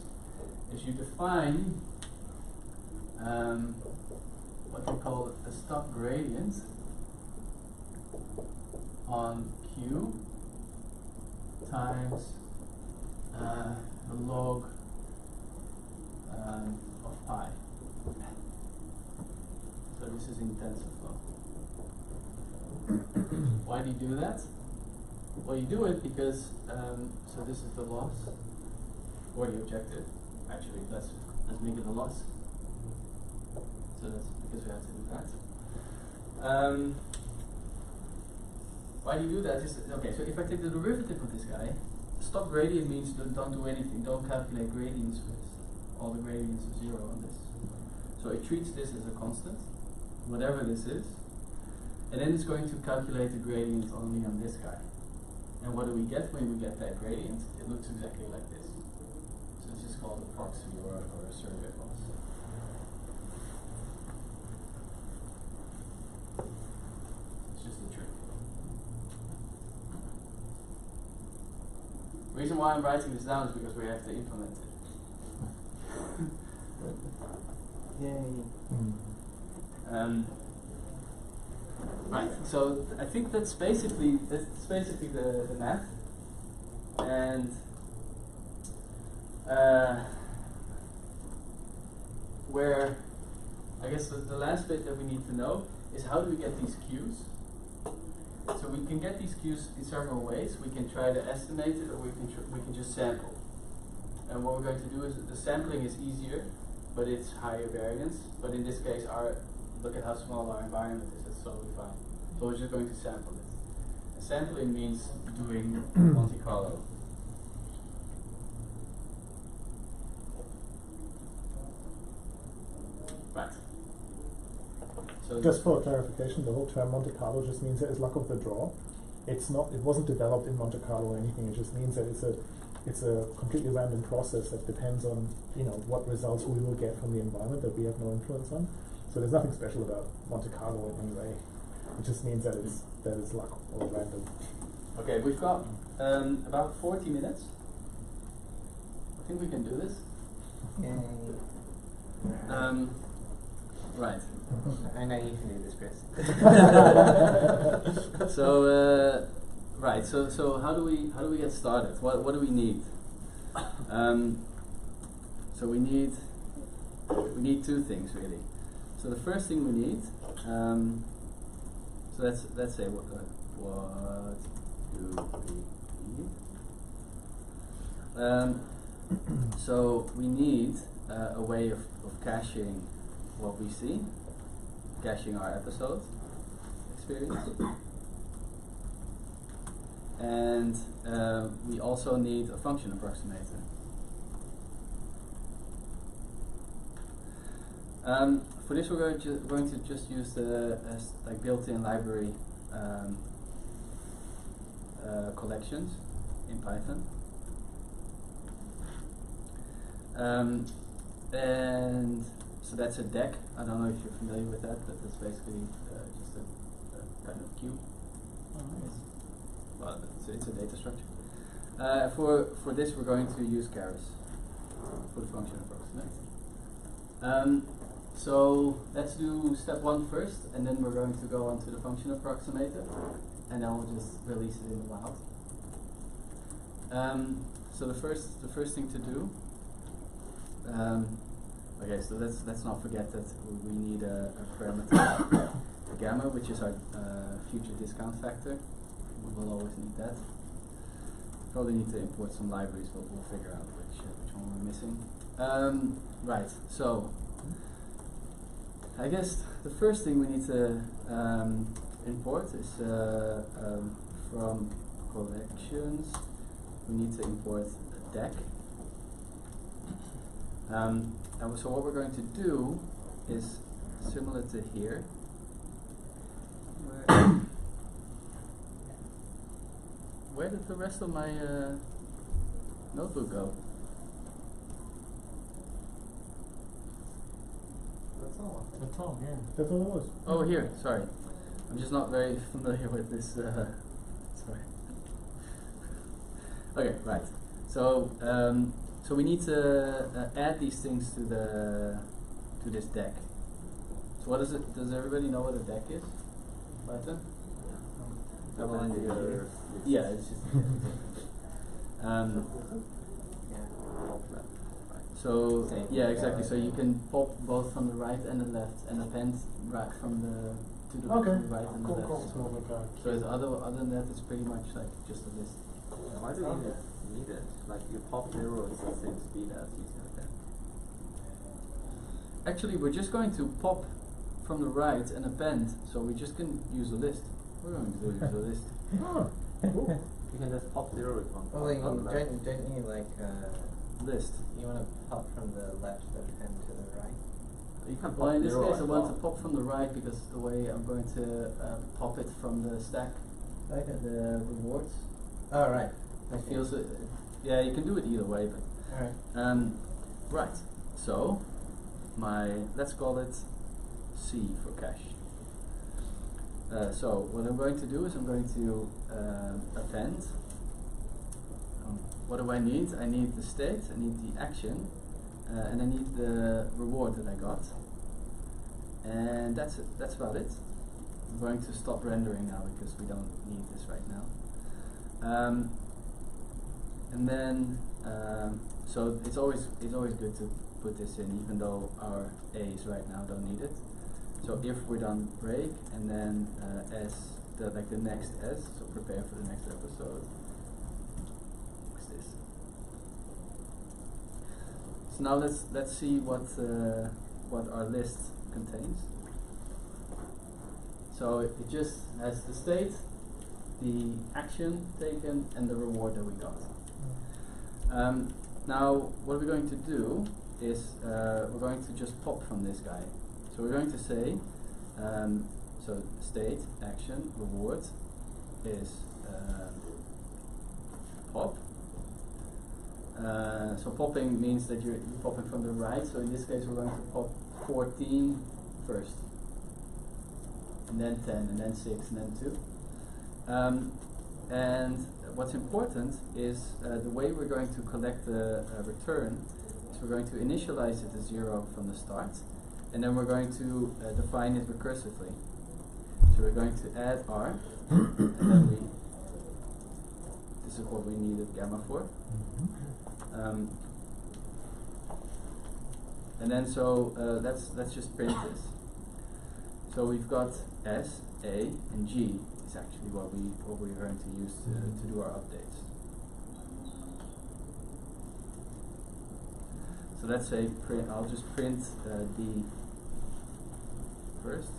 is you define what you call a stop gradient on Q times the log of pi. So this is in TensorFlow. Why do you do that? Well, you do it because, so this is the loss, or the objective. Actually, let's make it a loss. So that's because we have to do that. Why do you do that? Okay, so if I take the derivative of this guy, stop gradient means don't do anything, don't calculate gradients with all the gradients of 0 on this. So it treats this as a constant, whatever this is, and then it's going to calculate the gradient only on this guy. And what do we get when we get that gradient? It looks exactly like this. So this is called a proxy or a surrogate loss. It's just a trick. The reason why I'm writing this down is because we have to implement it. Yay. Right, so I think that's basically the math, and where I guess the last bit that we need to know is how do we get these Qs. So we can get these Qs in several ways. We can try to estimate it, or we can just sample. And what we're going to do is, the sampling is easier, but it's higher variance. But in this case, look at how small our environment is. It's totally fine. So we're just going to sample it. And sampling means doing Monte Carlo. Right. So just for clarification, the whole term Monte Carlo just means that it's luck of the draw. It's not. It wasn't developed in Monte Carlo or anything. It just means that it's a completely random process that depends on what results we will get from the environment that we have no influence on. So there's nothing special about Monte Carlo in any way. It just means that it's luck or random. Okay, we've got about 40 minutes. I think we can do this. Yay. Right. I know you can do this, Kris. So right. So how do we get started? What do we need? So we need two things really. So the first thing we need. So let's say what do we need? So we need a way of caching what we see. caching our episode experience. And we also need a function approximator. For this, we're going to just use the like built-in library collections in Python. And so that's a deck. I don't know if you're familiar with that, but it's basically just a kind of queue. Well, it's a data structure. For this, we're going to use Keras for the function approximator. So let's do step 1 first, and then we're going to go on to the function approximator, and then we'll just release it in the wild. So the first thing to do. Okay, so let's not forget that we need a parameter gamma, which is our future discount factor. We will always need that. Probably need to import some libraries, but we'll figure out which one we're missing. Right, so I guess the first thing we need to import is from collections. We need to import a deck. And so what we're going to do is similar to here. Where did the rest of my notebook go? That's all. That's all, yeah. That's all it was. Oh, here, sorry. I'm just not very familiar with this. Sorry. Okay, right. So, so we need to add these things to this deck. So what is it? Does everybody know what a deck is? Python? Yeah, it's just. So yeah, exactly. So you can pop both from the right and the left, and append right from the to the right and the left. Cool. So it's other than that, it's pretty much like just a list. Why do you need it? Like you pop 0 at the same speed as using a deck. Actually, we're just going to pop from the right and append, so we just can use a list. We're going to use a list. Oh, cool. You can just pop 0 with one. Well, don't you like List. you want to pop from the left and append to the right? You can Well, pop in this 0 case, I as want well. to pop from the right because the way I'm going to pop it from the stack, right at the rewards. Oh, right. It feels, yeah, you can do it either way, but Alright. right. So let's call it C for cache. So what I'm going to do is I'm going to append. What do I need? I need the state, I need the action, and I need the reward that I got. And that's it. That's about it. I'm going to stop rendering now because we don't need this right now. And then, so it's always good to put this in, even though our A's right now don't need it. So if we're done break, and then S, the next S, so prepare for the next episode. What's this? So now let's see what our list contains. So it just has the state, the action taken, and the reward that we got. Now what we're going to do is we're going to just pop from this guy. So we're going to say, so state, action, reward is pop. So popping means that you're popping from the right. So in this case, we're going to pop 14 first, and then 10, and then 6, and then 2. And what's important is the way we're going to collect the return is we're going to initialize it as 0 from the start, and then we're going to define it recursively. So we're going to add R, and then this is what we needed gamma for. And then so let's just print this. So we've got S, A, and G is actually what we're going to use to do our updates. So let's say I'll just print D first.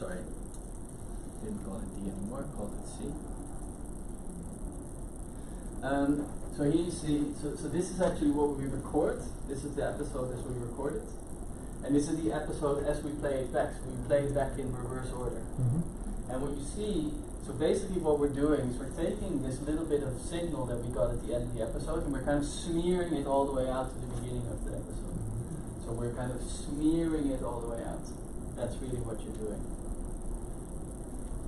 sorry, didn't call it D anymore, called it C. So here you see, so this is actually what we record. This is the episode as we record it. And this is the episode as we play it back. So we play it back in reverse order. And what you see, so basically what we're doing is we're taking this little bit of signal that we got at the end of the episode and we're kind of smearing it all the way out to the beginning of the episode. So we're kind of smearing it all the way out. That's really what you're doing.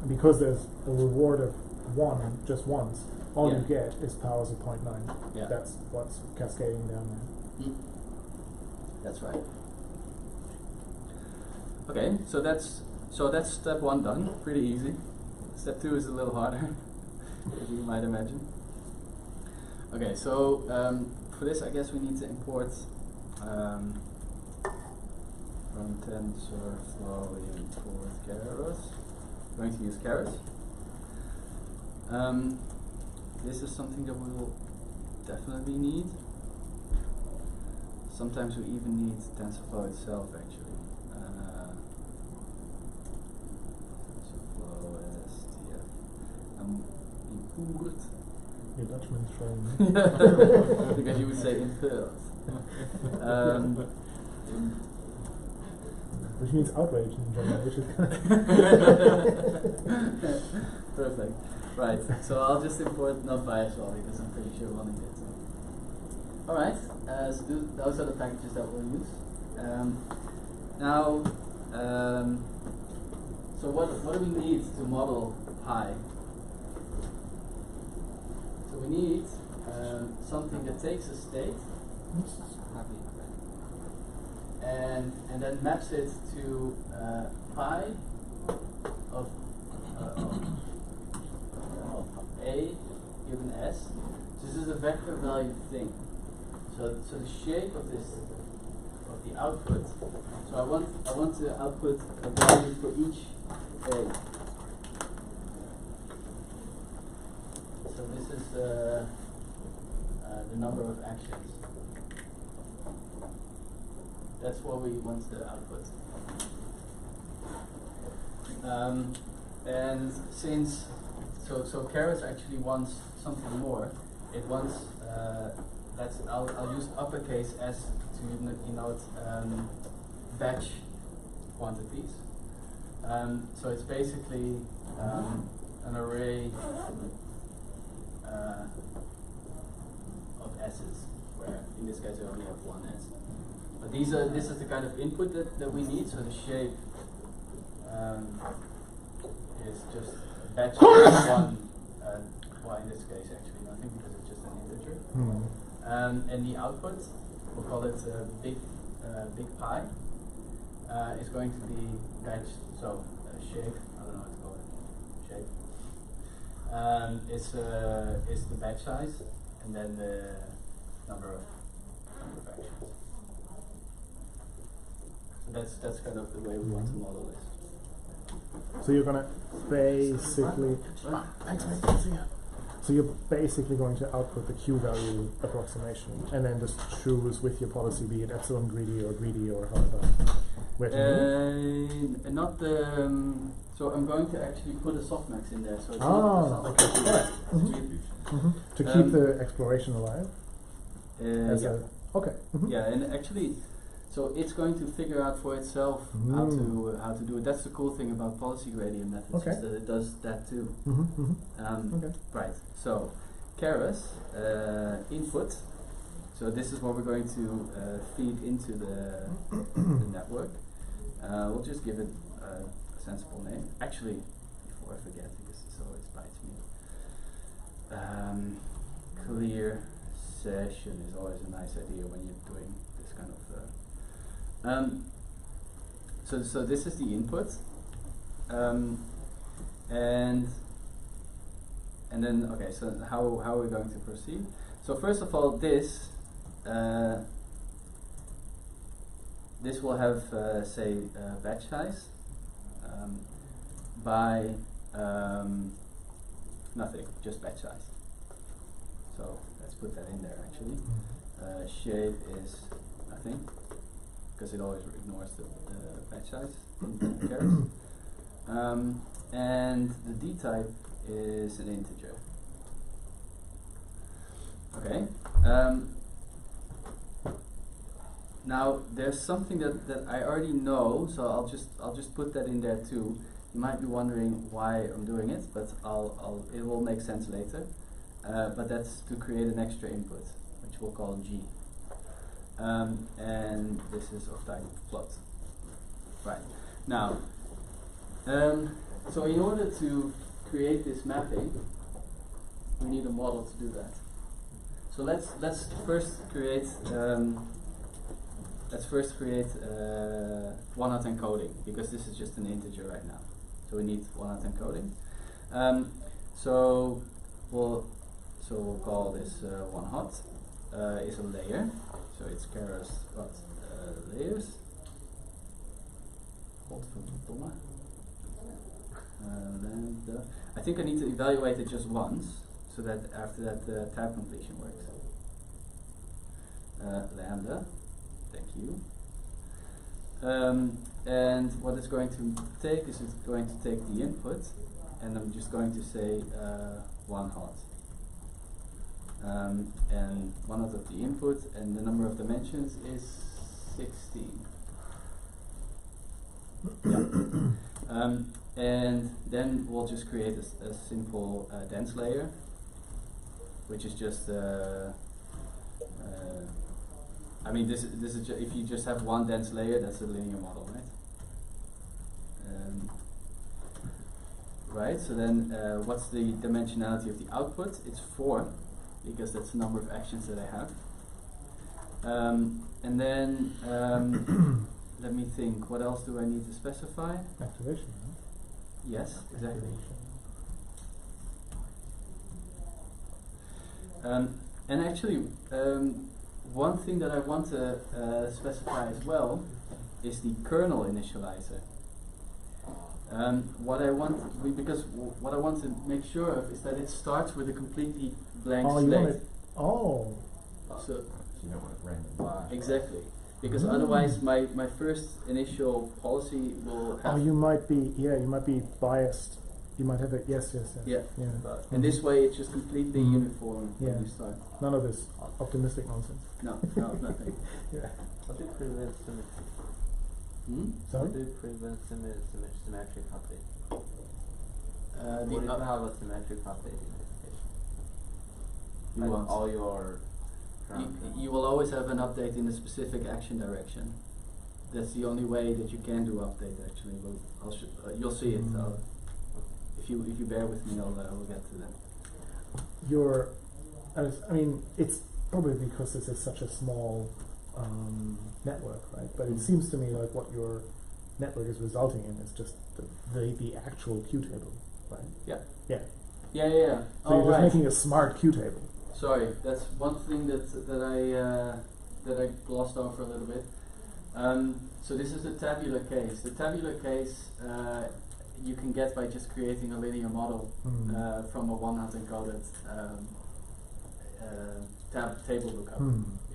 And because there's a reward of 1 just once, all Yeah. you get is powers of 0.9. Yeah. That's what's cascading down there. That's right. Okay, so that's step 1 done. Pretty easy. Step 2 is a little harder, as you might imagine. Okay, so for this, I guess we need to import from TensorFlow import Keras. I'm going to use Keras. This is something that we will definitely need. Sometimes we even need TensorFlow itself, actually. TensorFlow STF. Import. Your Dutchman's showing me. Because you would say import. Which means outrage in German, which is kind of Perfect. Right, so I'll just import NumPy as well because I'm pretty sure we'll need it. Alright, so those are the packages that we'll use. Now, so what do we need to model pi? So we need something that takes a state and then maps it to pi of A given S. This is a vector value thing. So the shape of this of the output. So I want to output a value for each A. So this is the number of actions. That's what we want to output. And since so Keras actually wants something more. It wants I'll use uppercase S to denote batch quantities. So it's basically an array of S's, where in this case I only have 1 S. But this is the kind of input that we need. So the shape is just batch 1. Well, in this case actually nothing because it's just an integer. And the output, we'll call it big pi, is going to be batch. So shape, I don't know what to call it. Shape. Is the batch size, and then the number of actions. So that's kind of the way we want to model this. So you're gonna basically thanks mate, see ya. So you're basically going to output the Q value approximation and then just choose with your policy, be it epsilon greedy or however. Not the so I'm going to actually put a softmax in there, so it's not okay. To keep the exploration alive. Yeah. Okay. Yeah, and actually, so it's going to figure out for itself how to do it. That's the cool thing about policy gradient methods, is that it does that too. Okay. Right. So, Keras input. So this is what we're going to feed into the network. We'll just give it a sensible name. Actually, before I forget, because this always bites me. Clear session is always a nice idea when you're doing this kind of. So this is the input, and then okay. So how are we going to proceed? So first of all, this will have say batch size by nothing, just batch size. So let's put that in there actually. Shape is nothing, because it always ignores the batch size in Keras. and the D type is an integer. Okay. Now there's something that I already know, so I'll just put that in there too. You might be wondering why I'm doing it, but it will make sense later. But that's to create an extra input, which we'll call G. And this is of type plot. Right. Now, so in order to create this mapping, we need a model to do that. So let's first create one-hot encoding, because this is just an integer right now. So we need one-hot encoding. So we'll call this one-hot is a layer. So it's Keras layers. I think I need to evaluate it just once, so that after that the tab completion works. Lambda, thank you. And what it's going to take is it's going to take the input, and I'm just going to say one-hot. And one-hot of the input, and the number of dimensions is 16. Yeah. And then we'll just create a simple dense layer, which is just I mean, this is if you just have one dense layer, that's a linear model, right? Right. So then, what's the dimensionality of the output? It's 4, because that's the number of actions that I have. And then let me think. What else do I need to specify? Activation, huh? Yes, exactly. And actually, one thing that I want to specify as well is the kernel initializer. What I want to make sure of is that it starts with a completely blank slate. You want it? Oh. So You don't want it random. exactly, because otherwise my first initial policy will have. Oh, you might be biased. You might have it. Yes. Yeah. Yeah. And this way it's just completely uniform when Yeah. you start. None of this optimistic nonsense. No, nothing. Yeah. How do you prevent symmetry? How Sorry? do you prevent symmetric update? The What if you have a symmetric update in this case? You Like want- all your You will always have an update in a specific action direction. That's the only way that you can do update. Actually, you'll see it. If you bear with me, we'll get to that. I mean, it's probably because this is such a small network, right? But it seems to me like what your network is resulting in is just the actual Q table, right? Yeah. Yeah. Yeah. So you're just making a smart Q table. Sorry, that's one thing that I glossed over a little bit. So this is the tabular case. The tabular case you can get by just creating a linear model from a one-hot encoded table lookup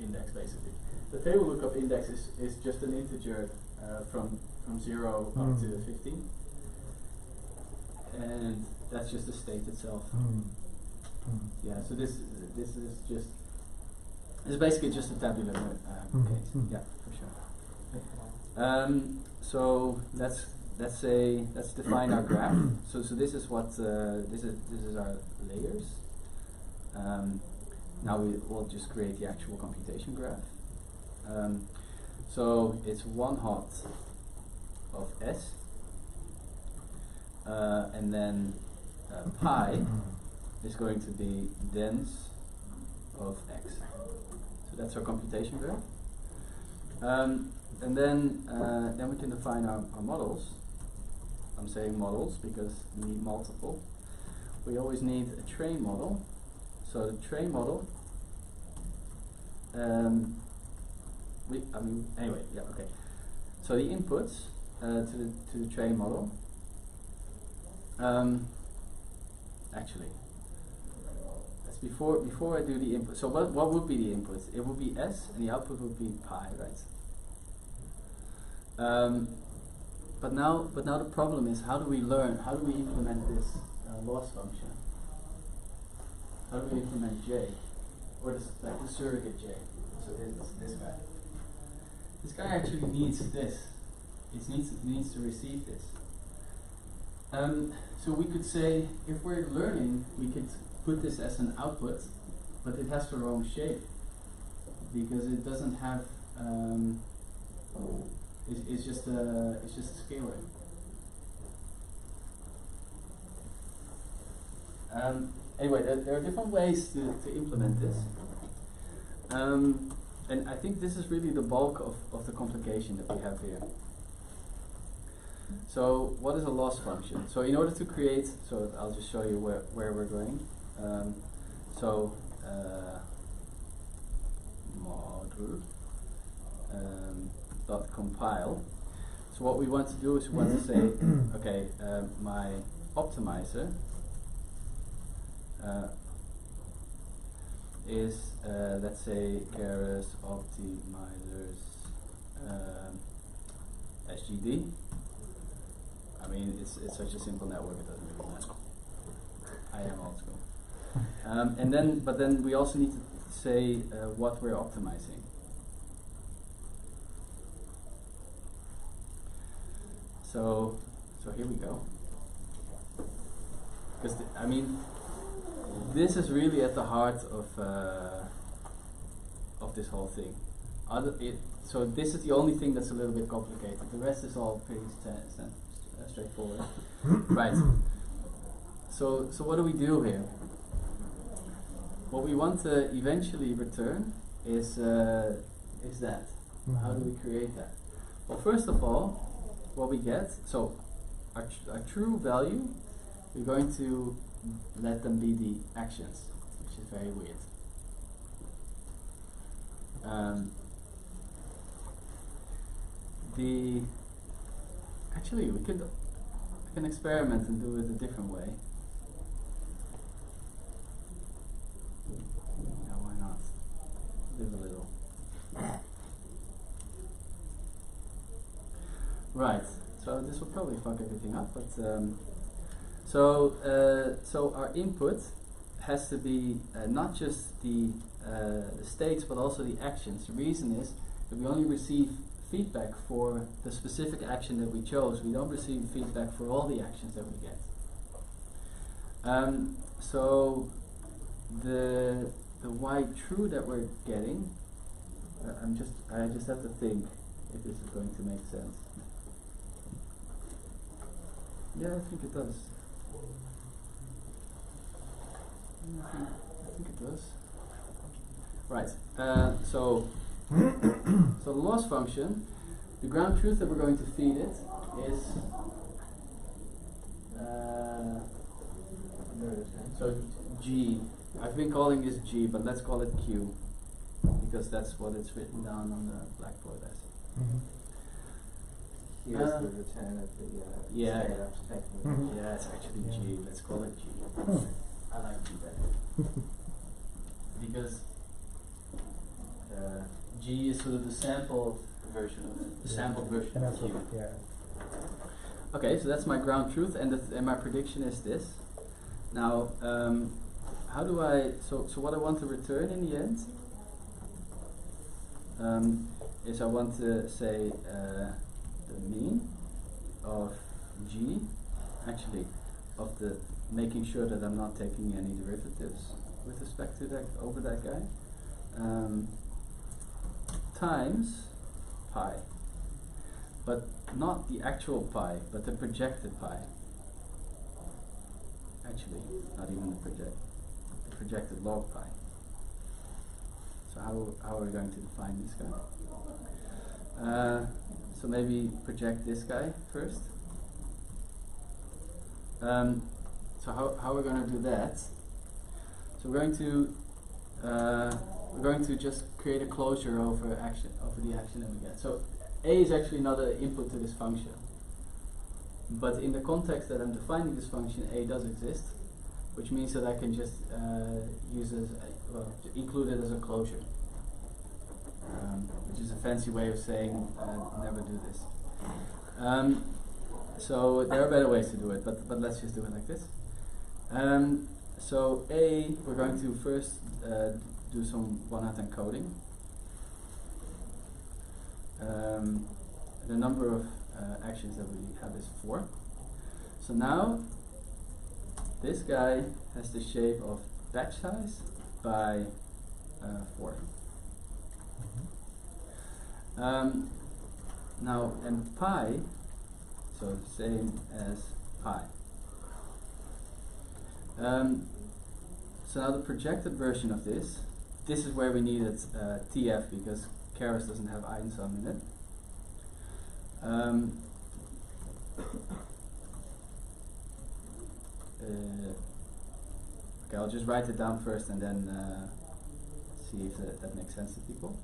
index, basically. The table lookup index is just an integer from 0 up to 15, and that's just the state itself. Yeah, so this is basically just a tabular case. Yeah, for sure. So let's define our graph. So this is what this is our layers. Now we'll just create the actual computation graph. So it's one-hot of S, and then pi is going to be dense of X. So that's our computation graph. And then we can define our models. I'm saying models because we need multiple. We always need a train model. So the train model, anyway, yeah, okay. So the inputs to the train model, actually, that's before I do the input. So what would be the inputs? It would be S, and the output would be pi, right? but now the problem is, how do we learn? How do we implement this loss function? How do we implement J, or this, like the surrogate J? So this guy. This guy actually needs this. It needs to receive this. So we could say, if we're learning, we could put this as an output, but it has the wrong shape because it doesn't have. It's just a scalar. Anyway, there are different ways to implement this. And I think this is really the bulk of the complication that we have here. So what is a loss function? So in order to create, so I'll just show you where we're going. Module dot compile. So what we want to do is we want to say, okay, my optimizer is let's say Keras optimizers SGD. I mean, it's such a simple network, it doesn't really matter. I am old school. But then we also need to say what we're optimizing. So here we go. Because I mean, this is really at the heart of this whole thing. So this is the only thing that's a little bit complicated. The rest is all pretty straightforward. Right. So what do we do here? What we want to eventually return is that. How do we create that? Well, first of all, what we get, so our true value, we're going to let them be the actions, which is very weird. Actually, I can experiment and do it a different way. Yeah, why not? Live a little. Right. So this will probably fuck everything up, but so our input has to be not just the states, but also the actions. The reason is that we only receive feedback for the specific action that we chose. We don't receive feedback for all the actions that we get. So the why true that we're getting, I just have to think if this is going to make sense. Yeah, I think it does. I think it does. Right. So the loss function, the ground truth that we're going to feed it is so G. I've been calling this G, but let's call it Q because that's what it's written down on the blackboard as. Here's the return of the yeah, taking. yeah, it's actually G. Let's call it G. I like G better because G is sort of the sample version of the sampled version of Q. Yeah. Okay, so that's my ground truth, and my prediction is this. Now, how do I? So what I want to return in the end is I want to say the mean of G, actually, of the making sure that I'm not taking any derivatives with respect to that over that guy, times pi, but not the actual pi, but the projected pi. Actually, not even the projected log pi. So how are we going to define this guy? So maybe project this guy first. So how we're going to do that? So we're going to just create a closure over the action that we get. So A is actually not an input to this function, but in the context that I'm defining this function, A does exist, which means that I can just include it as a closure, which is a fancy way of saying never do this. So there are better ways to do it, but let's just do it like this. So we're going to first do some one-hot encoding. The number of actions that we have is 4. So now this guy has the shape of batch size by 4. Now, and pi, so same as pi. So now the projected version of this is where we needed TF because Keras doesn't have einsam in it. Okay, I'll just write it down first and then see if that makes sense to people.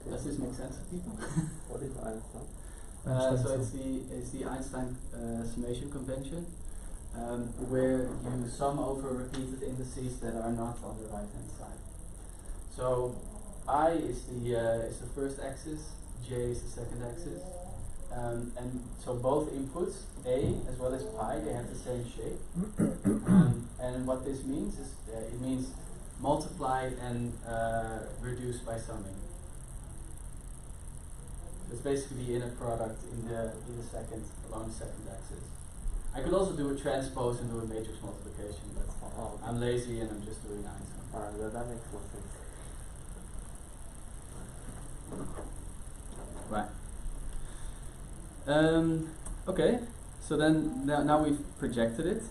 Does this make sense to people? What is Einstein? So it's the Einstein summation convention, where you sum over repeated indices that are not on the right hand side. So I is the first axis, j is the second axis, and so both inputs, a as well as pi, they have the same shape. And what this means is it means multiply and reduce by summing. It's basically the inner product in the second along the second axis. I could also do a transpose and do a matrix multiplication, but I'm lazy and I'm just doing Einstein. Alright, that makes more sense. Right. Okay. So then now we've projected it,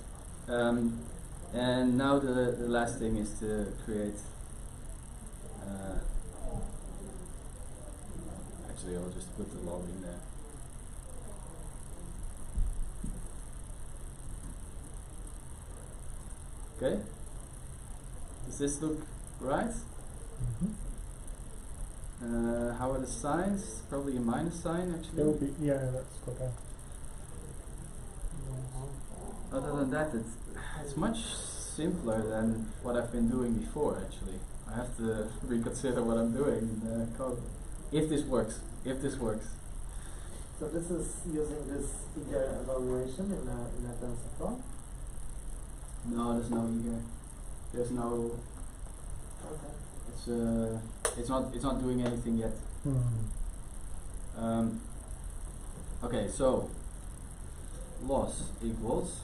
and now the last thing is to create. Actually, I'll just put the log in there. Okay. Does this look right? How are the signs? Probably a minus sign, actually. It will be, yeah, that's okay. Other than that, it's much simpler than what I've been doing before, actually. I have to reconsider what I'm doing in the code. If this works. So this is using this eager evaluation in a TensorFlow? No, there's no eager. There's no. Okay. It's not doing anything yet. Okay, so loss equals.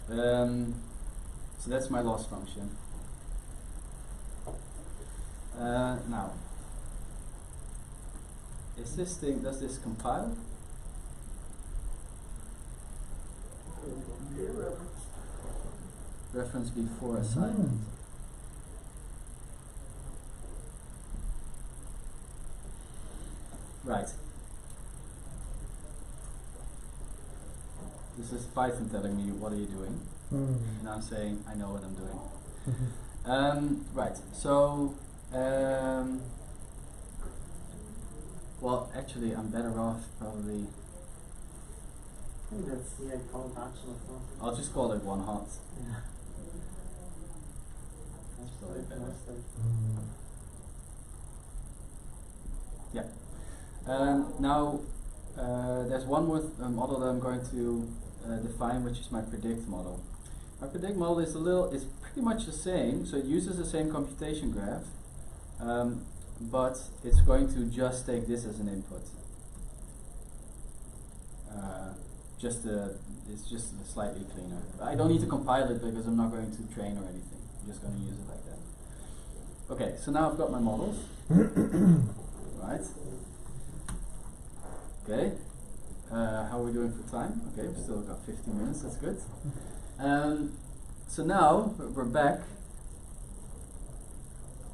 So that's my loss function. Now, does this compile? Reference before assignment. Right. This is Python telling me, what are you doing? And I'm saying, I know what I'm doing. Right, so, well, actually, I'm better off probably. I think that's call to action or something. I'll just call it one hot. Yeah. That's probably better. Yeah. Now, there's one more model that I'm going to define, which is my predict model. My predict model is pretty much the same, so it uses the same computation graph, but it's going to just take this as an input. It's just slightly cleaner. I don't need to compile it because I'm not going to train or anything. I'm just going to use it like that. Okay, so now I've got my models. Right. Okay. How are we doing for time? Okay, we've still got 15 minutes. That's good. So now we're back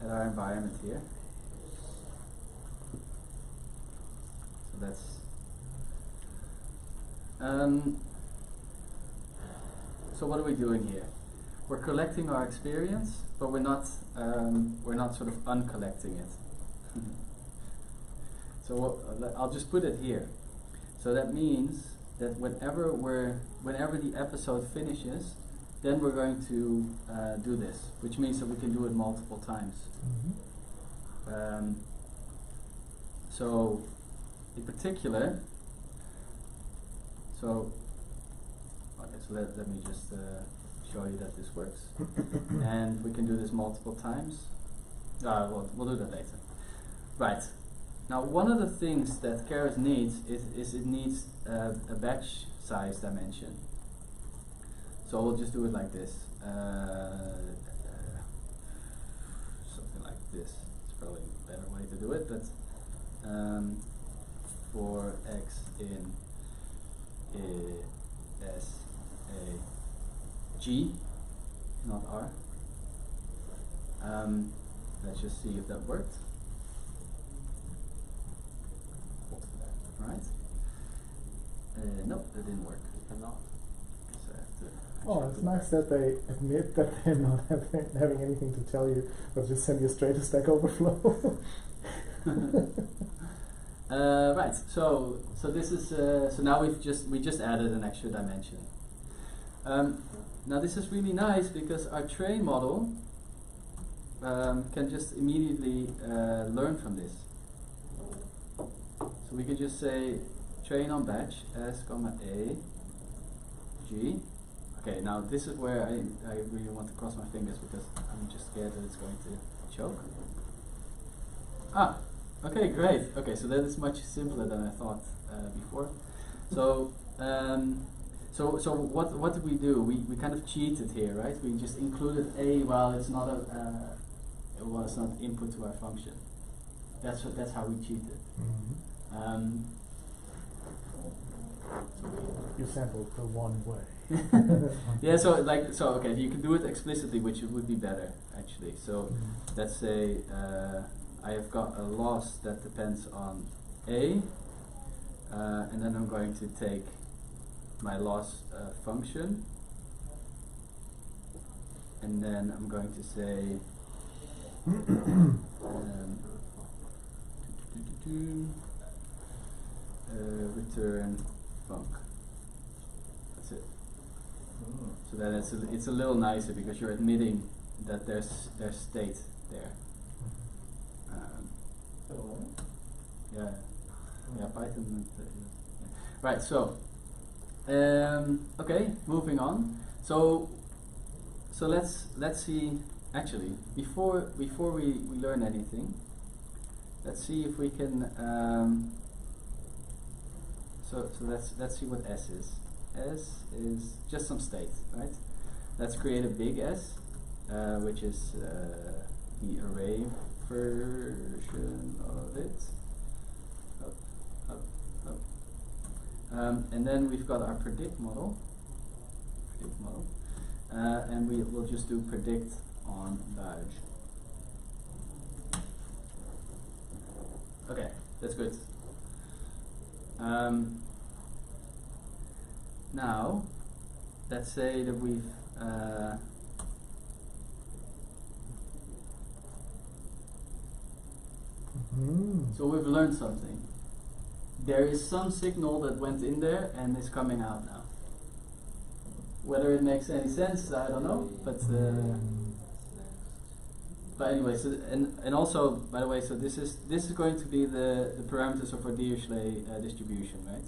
at our environment here. So that's. So what are we doing here? We're collecting our experience, but we're not sort of uncollecting it. So I'll just put it here. So that means that whenever the episode finishes, then we're going to do this, which means that we can do it multiple times. So in particular, so let me just show you that this works. And we can do this multiple times. We'll do that later. Right. Now, one of the things that Keras needs is it needs a batch size dimension. So we'll just do it like this. Something like this. It's probably a better way to do it, but for x in S a G, not R. Let's just see if that worked. Right? Nope, that didn't work. Cannot. Oh, it's nice that they admit that they're not having anything to tell you, but just send you straight to Stack Overflow. Right. So this is so now we just added an extra dimension. Now this is really nice because our train model can just immediately learn from this. So we could just say train on batch S, comma A, G. Okay, now this is where I really want to cross my fingers because I'm just scared that it's going to choke. Ah, okay, great. Okay, so that is much simpler than I thought before. So so what did we do? We kind of cheated here, right? We just included A while it's not it's not input to our function. That's how we cheated. Mm-hmm. You sampled the one way. Yeah, so okay, you can do it explicitly, which would be better actually. So let's say I have got a loss that depends on A, and then I'm going to take my loss function, and then I'm going to say return func. That's it. So that it's a little nicer because you're admitting that there's state there. Yeah, Python. Right. So okay, moving on. So let's see. Actually, before we learn anything, let's see if we can. So let's see what S is. S is just some state, right? Let's create a big S, which is the array version of it. And then we've got our predict model. And we will just do predict on badge. Okay, that's good. Now, let's say that we've so we've learned something. There is some signal that went in there and is coming out now. Whether it makes any sense, I don't know. But anyway, so and also, by the way, so this is going to be the parameters of our Dirichlet distribution, right?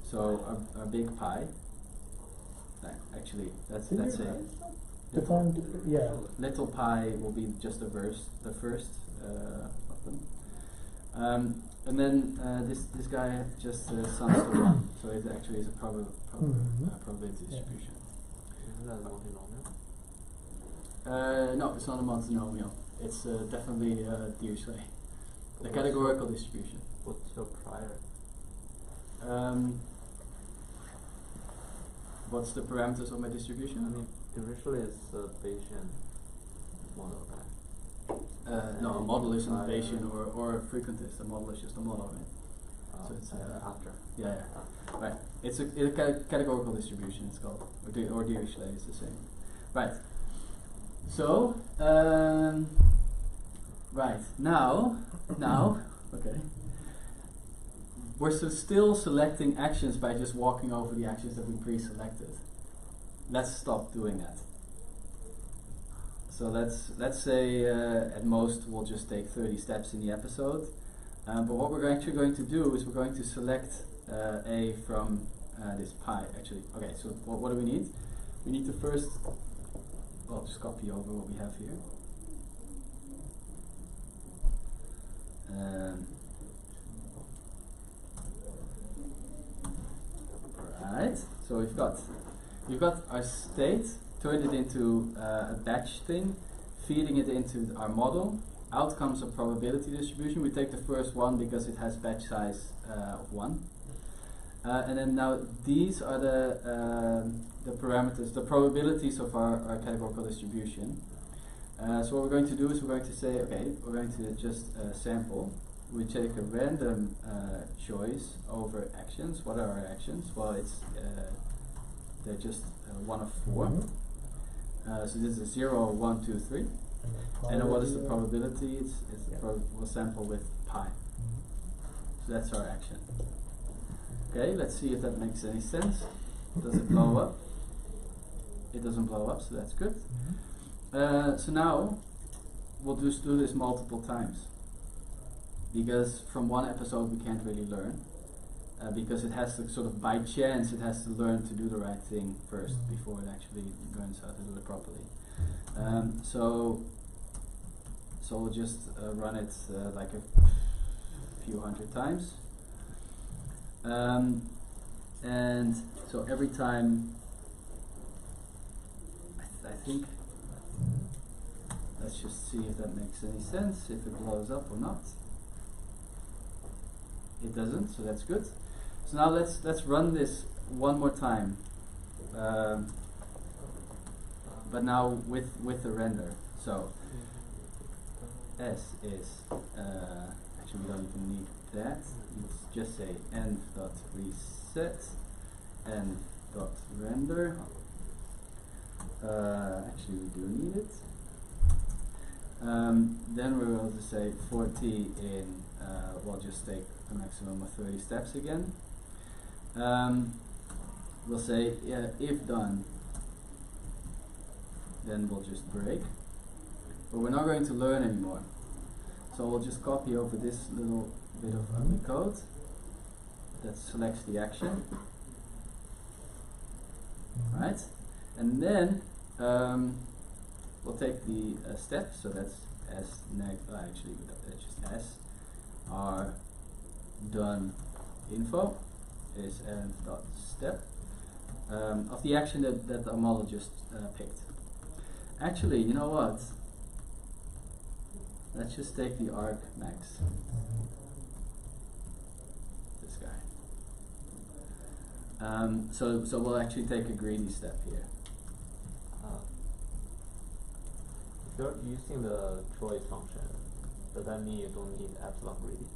So our big pi. Actually, that's it. Defined, yeah. Little pi will be just the first of them. And then this guy just sums to 1, so it actually is a probability distribution. Isn't that a multinomial? No, it's not a multinomial. It's definitely Dirichlet, the categorical distribution. What's your prior? What's the parameters of my distribution? I mean, Dirichlet is a Bayesian model, right? No, a model isn't a Bayesian or a frequentist. A model is just a model, right? So it's after. Yeah, right. It's a categorical distribution. It's called, or Dirichlet is the same, right? So, right now, okay. We're still selecting actions by just walking over the actions that we pre-selected. Let's stop doing that. So let's say at most we'll just take 30 steps in the episode. But what we're actually going to do is we're going to select A from this pi, actually. Okay, so what do we need? We need to first, well, just copy over what we have here. Right, so we've got our state, turned it into a batch thing, feeding it into our model. Outcomes of probability distribution. We take the first one because it has batch size of 1. And then now these are the parameters, the probabilities of our categorical distribution. So what we're going to do is we're going to say, okay, we're going to just sample. We take a random choice over actions. What are our actions? Well, they're just 1 of 4. So this is 0, 1, 2, 3. And then what is the probability? We'll sample with pi. So that's our action. Okay, let's see if that makes any sense. Does it blow up? It doesn't blow up, so that's good. So now we'll just do this multiple times, because from one episode we can't really learn, because it has to sort of, by chance, it has to learn to do the right thing first before it actually learns how to do it properly. So we'll just run it like a few hundred times. And so every time, I think, let's just see if that makes any sense, if it blows up or not. It doesn't, so that's good. So now let's run this one more time, but now with the render. So S is actually we don't even need that. Let's just say n.reset, n.render. Actually, we do need it. Then we will just say 4t in. We'll just take a maximum of 30 steps again. We'll say if done. Then we'll just break. But we're not going to learn anymore. So we'll just copy over this little bit of ugly code that selects the action. Right? And then we'll take the step, so that's s neg, actually that's just s, our done info is n dot step of the action that our model just picked. Actually, you know what? Let's just take the arg max. This guy. So we'll actually take a greedy step here. If you're using the choice function, does that mean you don't need epsilon greedy?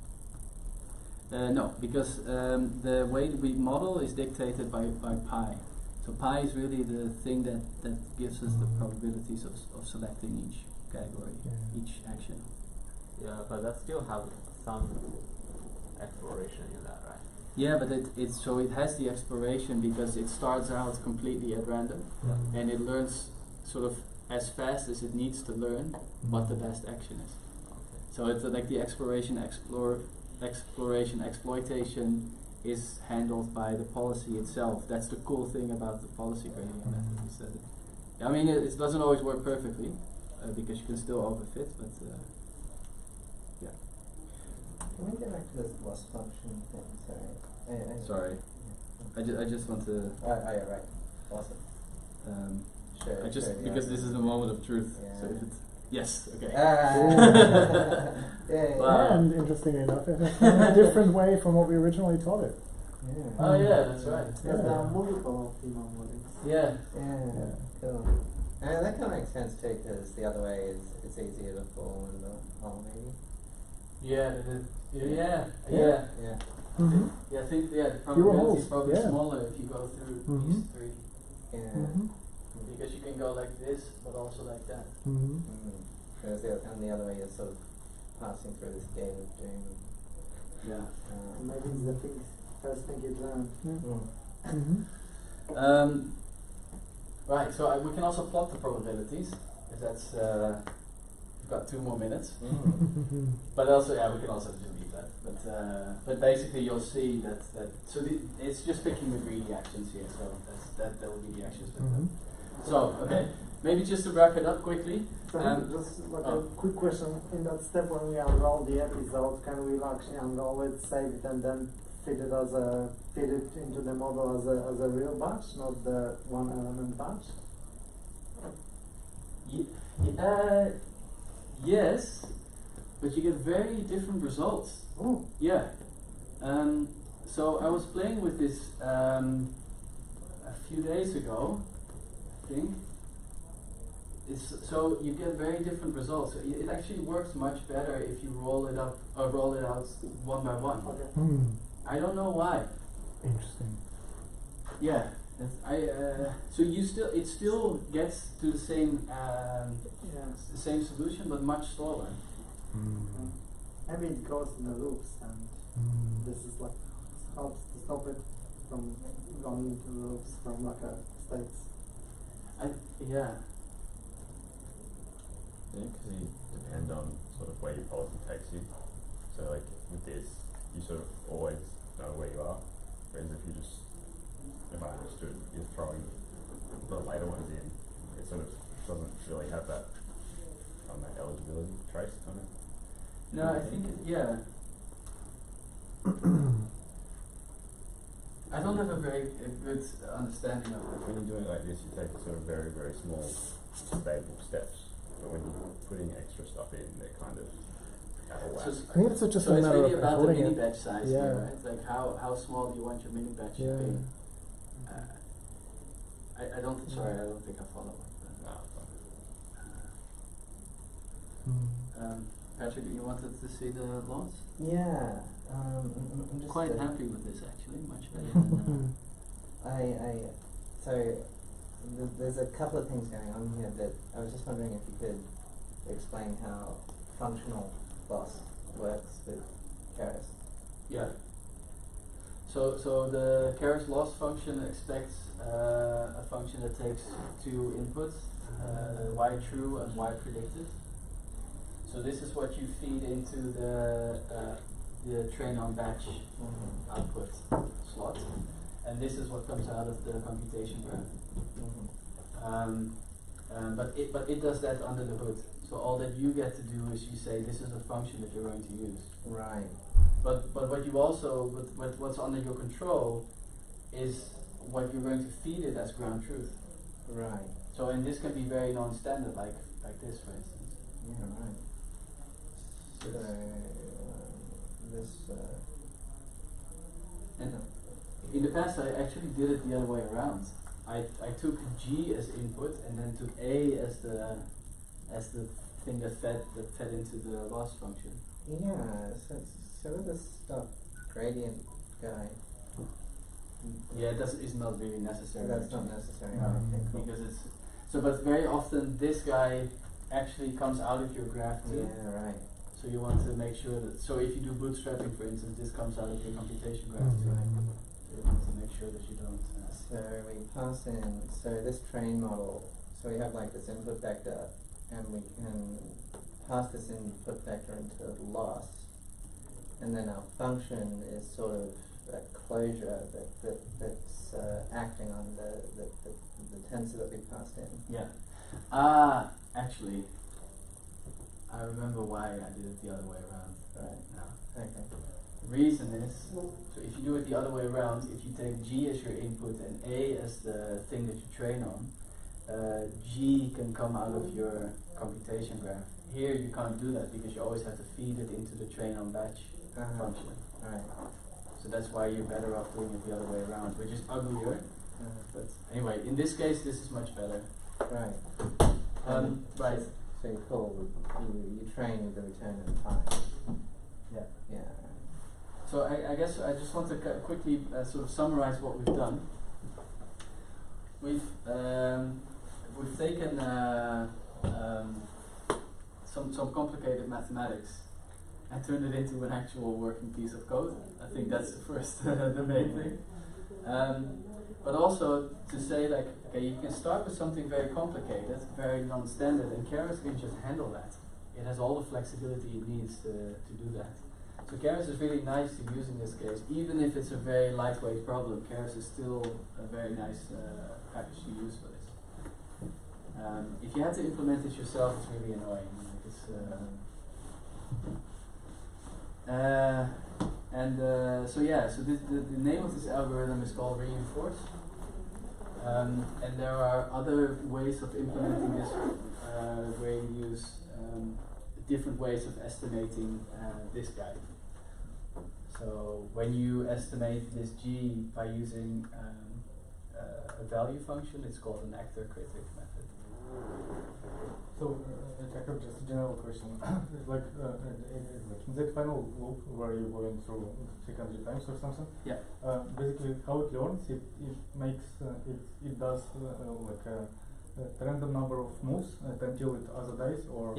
No, because the way we model is dictated by pi. So pi is really the thing that gives us the probabilities of selecting each category, each action. Yeah, but that still has some exploration in that, right? Yeah, but it has the exploration because it starts out completely at random, and it learns sort of as fast as it needs to learn what the best action is. Okay. So it's like the exploration, exploitation is handled by the policy itself. That's the cool thing about the policy gradient method. Is that I mean, it doesn't always work perfectly because you can still overfit, but yeah. Can we get back to this loss function thing? Sorry. I just want to. Yeah, right. Awesome. Because this is the moment of truth. Yeah. So if it's yes, okay. And interestingly enough, it has a different way from what we originally taught it. Yeah. Oh yeah, that's right. There are multiple optimal models. Yeah. Cool. And that kind of makes sense too, because the other way is it's easier to fall in the hole, maybe. Yeah. Yeah. Yeah, I think the probability is probably smaller if you go through these three. Yeah. Because you can go like this, but also like that. Whereas on the other way, you're sort of passing through this gate of doom. Yeah. Maybe it's the first thing you learn. Right, so we can also plot the probabilities. as that's we've got 2 more minutes. But also, yeah, we can also just leave that. But basically, you'll see that so it's just picking the greedy actions here. So that will be the actions. So okay, maybe just to wrap it up quickly. So just like a quick question. In that step when we unroll the episode, can we actually unroll it, save it, and then feed it into the model as a real batch, not the one element batch? Yes, but you get very different results. Oh. Yeah. So I was playing with this a few days ago, I think. So you get very different results. So it actually works much better if you roll it out one by one. Okay. I don't know why. Interesting. Yeah. So it still gets to the same the same solution, but much slower. Maybe it goes in the loops, and this is like helps to stop it from going into loops from like a states. Yeah. Yeah, because you depend on sort of where your policy takes you. So like with this, you sort of always know where you are. Whereas if I understood, you're throwing the later ones in, it sort of doesn't really have that eligibility trace on it. No, I think yeah. I don't have a very good understanding of it. When you're doing it like this, you take sort of very, very small, stable steps. But when you're putting extra stuff in, they're kind of out of whack. I think it's just So a it's matter really of about the encoding mini it. batch size Yeah. here, right? Like how small do you want your mini batch to be? I don't think I follow it. Patrick, you wanted to see the laws? Yeah, I'm just Quite happy with this actually, much better than so there's a couple of things going on here, but I was just wondering if you could explain how functional loss works with Keras. Yeah. So the Keras loss function expects a function that takes 2 inputs, y true and y predicted. So this is what you feed into the train on batch output slot, and this is what comes out of the computation graph. But it does that under the hood. So all that you get to do is you say this is a function that you're going to use. Right. But what you also what's under your control is what you're going to feed it as ground truth. Right. So and this can be very non-standard, like this, for instance. Yeah. Right. So this. And in the past, I actually did it the other way around. I took G as input and then took A as the thing that fed into the loss function. Yeah. So with this stuff gradient guy. Yeah, it's not really necessary. That's not necessary. No, Okay, cool. because it's so. But very often this guy actually comes out of your graph too. Yeah. Right. So you want to make sure that. So if you do bootstrapping, for instance, this comes out of your computation graph too. So you want to make sure that you don't. So we pass in. So this train model. So we have like this input vector, and we can pass this input vector into loss, and then our function is sort of a closure that's acting on the tensor that we passed in. Yeah. Actually, I remember why I did it the other way around. Right. Now. Okay. The reason is, so if you do it the other way around, if you take G as your input and A as the thing that you train on, G can come out of your computation graph. Here you can't do that because you always have to feed it into the train on batch function. Right. So that's why you're better off doing it the other way around, which is uglier. But anyway, in this case, this is much better. Right. Right. So you train with the return of time. Yeah. Yeah. So I guess I just want to quickly sort of summarize what we've done. We've taken some complicated mathematics and turned it into an actual working piece of code. I think that's the first, the main thing. but also to say like, okay, you can start with something very complicated, very non-standard, and Keras can just handle that. It has all the flexibility it needs to do that. So Keras is really nice to use in this case, even if it's a very lightweight problem. Keras is still a very nice package to use for this. If you have to implement it yourself, it's really annoying. Like it's, so yeah, so the name of this algorithm is called reinforce. And there are other ways of implementing this where you use different ways of estimating this guy. So when you estimate this G by using a value function, it's called an actor-critic method. So, I have just a general question. like in that final loop where you're going through 300 times or something, Yeah. basically how it learns, it makes, it does like a random number of moves until it either dies or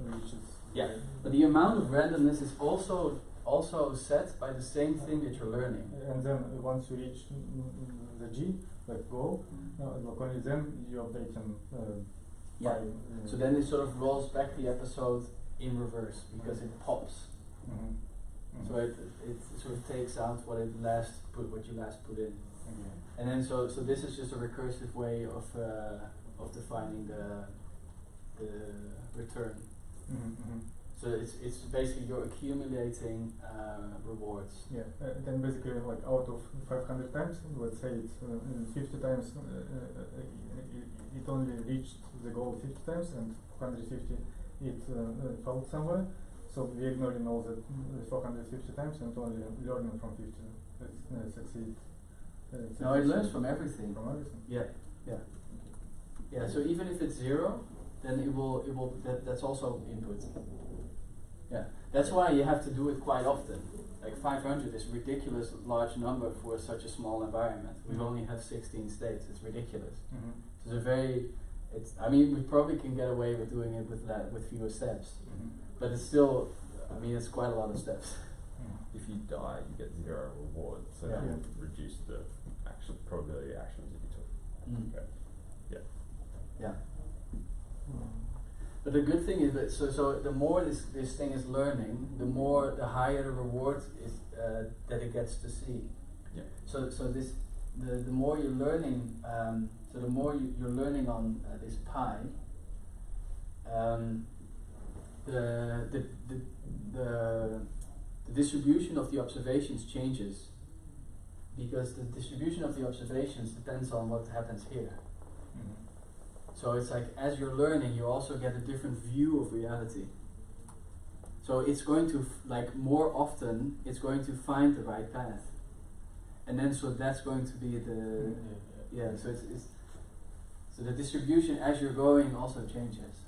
reaches. Yeah, but the amount of randomness is also set by the same thing that you're learning. And then once you reach the G, like goal, like only then you update them. Yeah. So then it sort of rolls back the episode in reverse because it pops. So it sort of takes out what you last put in. And then so this is just a recursive way of defining the return. So it's basically you're accumulating rewards. Yeah, then basically like out of 500 times, let's say it's 50 times, it only reached the goal 50 times, and 150 it fell somewhere. So we're ignoring all the 450 times and only learning from 50 succeed. No, it learns from everything. From everything. Yeah. So even if it's 0, then it will that's also input. Yeah, that's why you have to do it quite often. Like 500 is a ridiculous large number for such a small environment. We only have 16 states. It's ridiculous. So it's I mean, we probably can get away with doing it with fewer steps, but it's still, I mean, it's quite a lot of steps. If you die, you get 0 reward, so that will reduce the probability of actions that you took. Okay. Yeah. But the good thing is that so the more this thing is learning, the higher the reward is that it gets to see. Yeah. So this the more you're learning, so the more you're learning on this pi, the distribution of the observations changes, because the distribution of the observations depends on what happens here. So it's like, as you're learning, you also get a different view of reality. So it's going to, like, more often, it's going to find the right path. And then, so that's going to be the, so so the distribution as you're going also changes.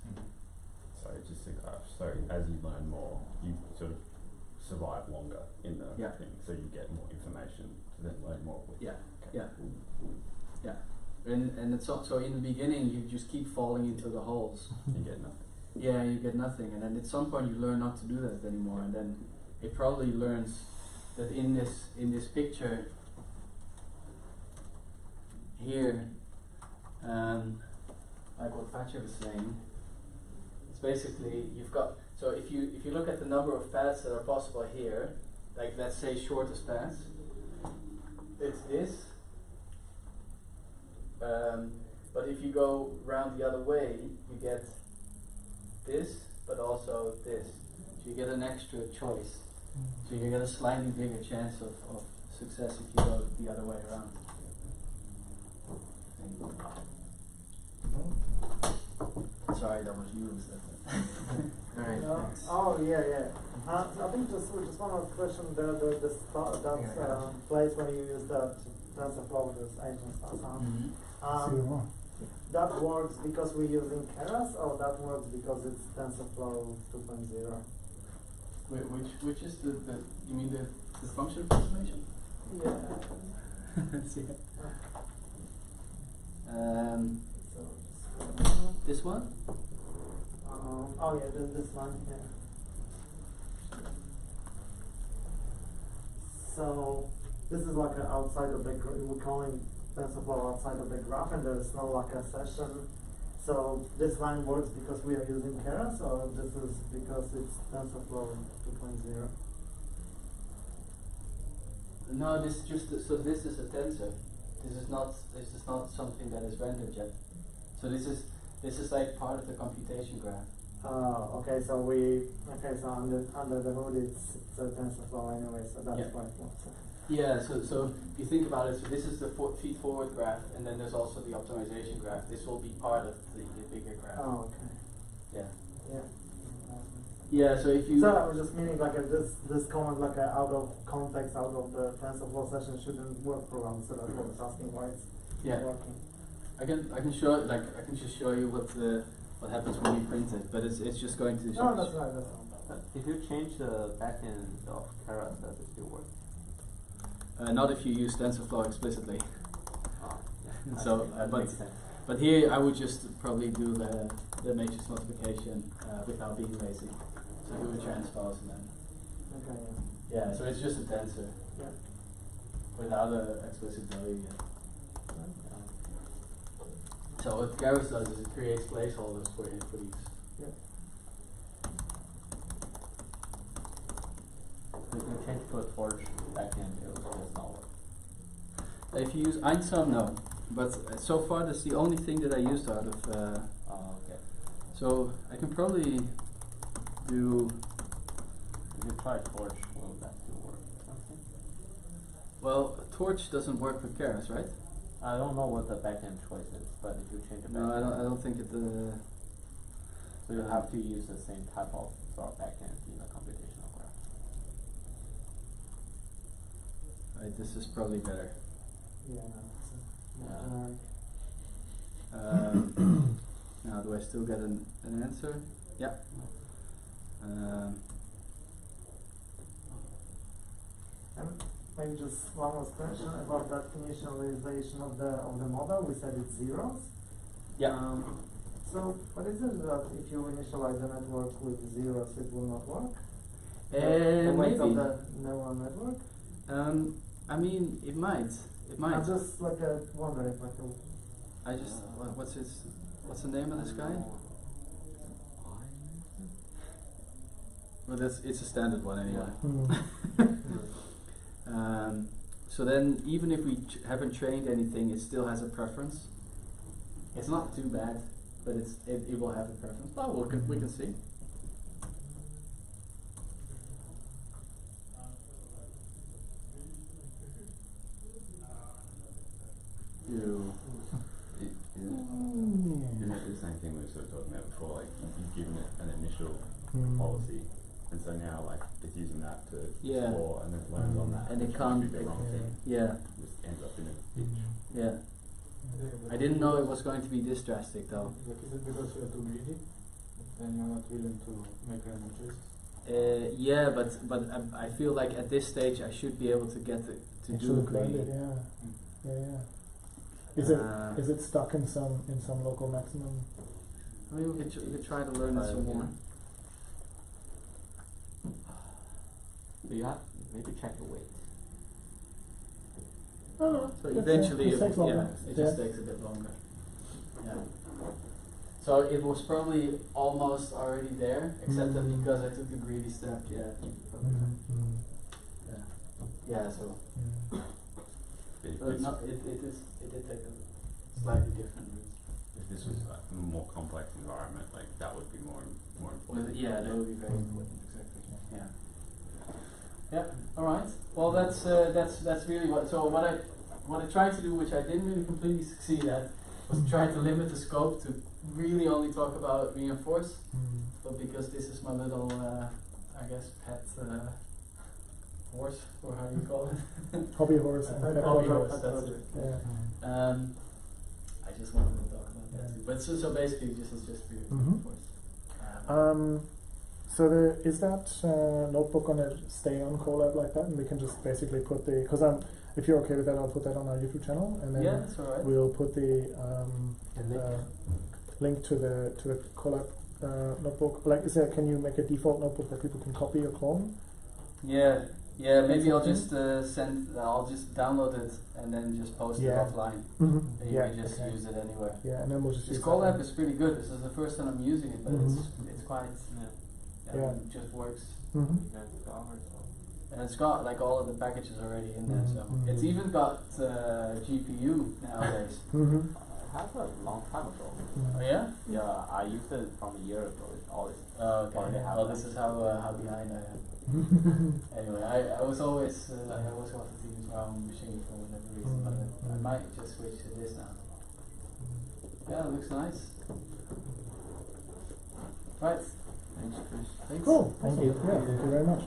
Sorry, just to so as you learn more, you sort of survive longer in the thing, so you get more information to then learn more with. Yeah. And it's so in the beginning you just keep falling into the holes. You get nothing. Yeah, you get nothing, and then at some point you learn not to do that anymore, and then it probably learns that in this picture here, like what Fatcher was saying, it's basically you've got, so if you look at the number of paths that are possible here, like let's say shortest paths, it's this. But if you go round the other way, you get this, but also this. So you get an extra choice. So you get a slightly bigger chance of success if you go the other way around. Sorry, that was you. Alright, thanks. I think just one more question. That place where you use that TensorFlow with this agent stuff. That works because we're using Keras, or that works because it's TensorFlow 2.0? Which is the you mean the function approximation? Yeah. This one? This one, yeah. So, this is like an outside of the, we're calling TensorFlow outside of the graph and there's no like a session. So this line works because we are using Keras, or this is because it's TensorFlow 2.0? No, this just so this is a tensor. This is not something that is rendered yet. So this is like part of the computation graph. Okay, so under the hood it's a TensorFlow anyway, so that's why it works. Yeah, so if you think about it, so this is the feed forward graph, and then there's also the optimization graph. This will be part of the bigger graph. Oh, okay. Yeah. Yeah. Yeah, so if you... So I was just meaning like this comment like out of context, out of the TensorFlow session shouldn't work for us, so that's what I was asking why it's not working. I can just show you what happens when you print it, but it's just going to... No, that's right, that's right. If you change the backend of Keras, does it still work? Not if you use TensorFlow explicitly. Oh, yeah. So, but here I would just probably do the matrix multiplication without being lazy. So do a transpose and then. Okay. Yeah. So it's just a tensor. Yeah. Without an explicit value yet. So what Keras does is it creates placeholders for these. Yeah. You can change to a torch backend, it will just not work. If you use Einsam, no. But so far that's the only thing that I used out of. Okay. So I can probably do. If you try torch, will that still work? Okay. Well, Torch doesn't work with Keras, right? I don't know what the backend choice is, but if you change the No, backend, I don't think it. so you have to use the same type of backend in the computational graph. Right, this is probably better. Yeah. Now, do I still get an answer? Yeah. And maybe just one more question about that initialization of the model. We said it's zeros. Yeah. So what is it that if you initialize a network with zeros, it will not work? The weight Maybe. of the neural network? I mean, it might. It might. I'm just like wondering, like. I just what's the name of this guy? Well, it's a standard one anyway. So then, even if we haven't trained anything, it still has a preference. It's not too bad, but it will have a preference. Well, we can see. Isn't it the same thing we were sort of talking about before? Like you've given it an initial policy, and so now like it's using that to explore, and then it learns on that, and it which can't. could be the wrong thing. Yeah. Just ends up in a ditch. Yeah. I didn't know it was going to be this drastic though. Is it because you're too greedy? Then you're not willing to make random choices? Yeah, but I feel like at this stage I should be able to get to do blended, yeah. Is it stuck in some local maximum? I mean, we could try to learn it some more. So you have maybe check the weight. Oh, So eventually, it takes longer. it just takes a bit longer. Yeah. So it was probably almost already there, except that because I took the greedy step. Yeah. Yeah. So. No, it did take a slightly different route. If this was like a more complex environment, like that would be more important. Yeah, that would be very important. Exactly. Yeah. Yeah. All right. Well, that's really what. So what I tried to do, which I didn't really completely succeed at, was try to limit the scope to really only talk about reinforce. But because this is my little, I guess, pet horse, or how you call it. Hobby horse. Hobby horse. That's it. Yeah. I just wanted to talk about that too. But so basically, it's just reinforce. So is that notebook gonna stay on Colab like that, and we can just basically put the, because if you're okay with that, I'll put that on our YouTube channel, and then that's all right. we'll put the link to the Colab notebook. Like, can you make a default notebook that people can copy or clone? Yeah. Yeah, maybe I'll something? just I'll just download it and then just post Yeah. it offline. Mhm. And Yeah, you can just okay. use it anywhere. Yeah, and then we'll just This use call that app is pretty good. This is the first time I'm using it, but it's quite Yeah. it just works. Mhm. And it's got like all of the packages already in there, so Mhm. it's even got GPU nowadays. Mhm. I had a long time ago. Oh yeah? Yeah, I used it from a year ago. It always Oh, already okay. have Well, that. this is how behind I am. Anyway, I was always I always wanted to use my own machine for whatever reason, but I might just switch to this now. Yeah, it looks nice. Right. Thanks, Chris. Thanks. Cool. Thank you. Yeah, thank you very much.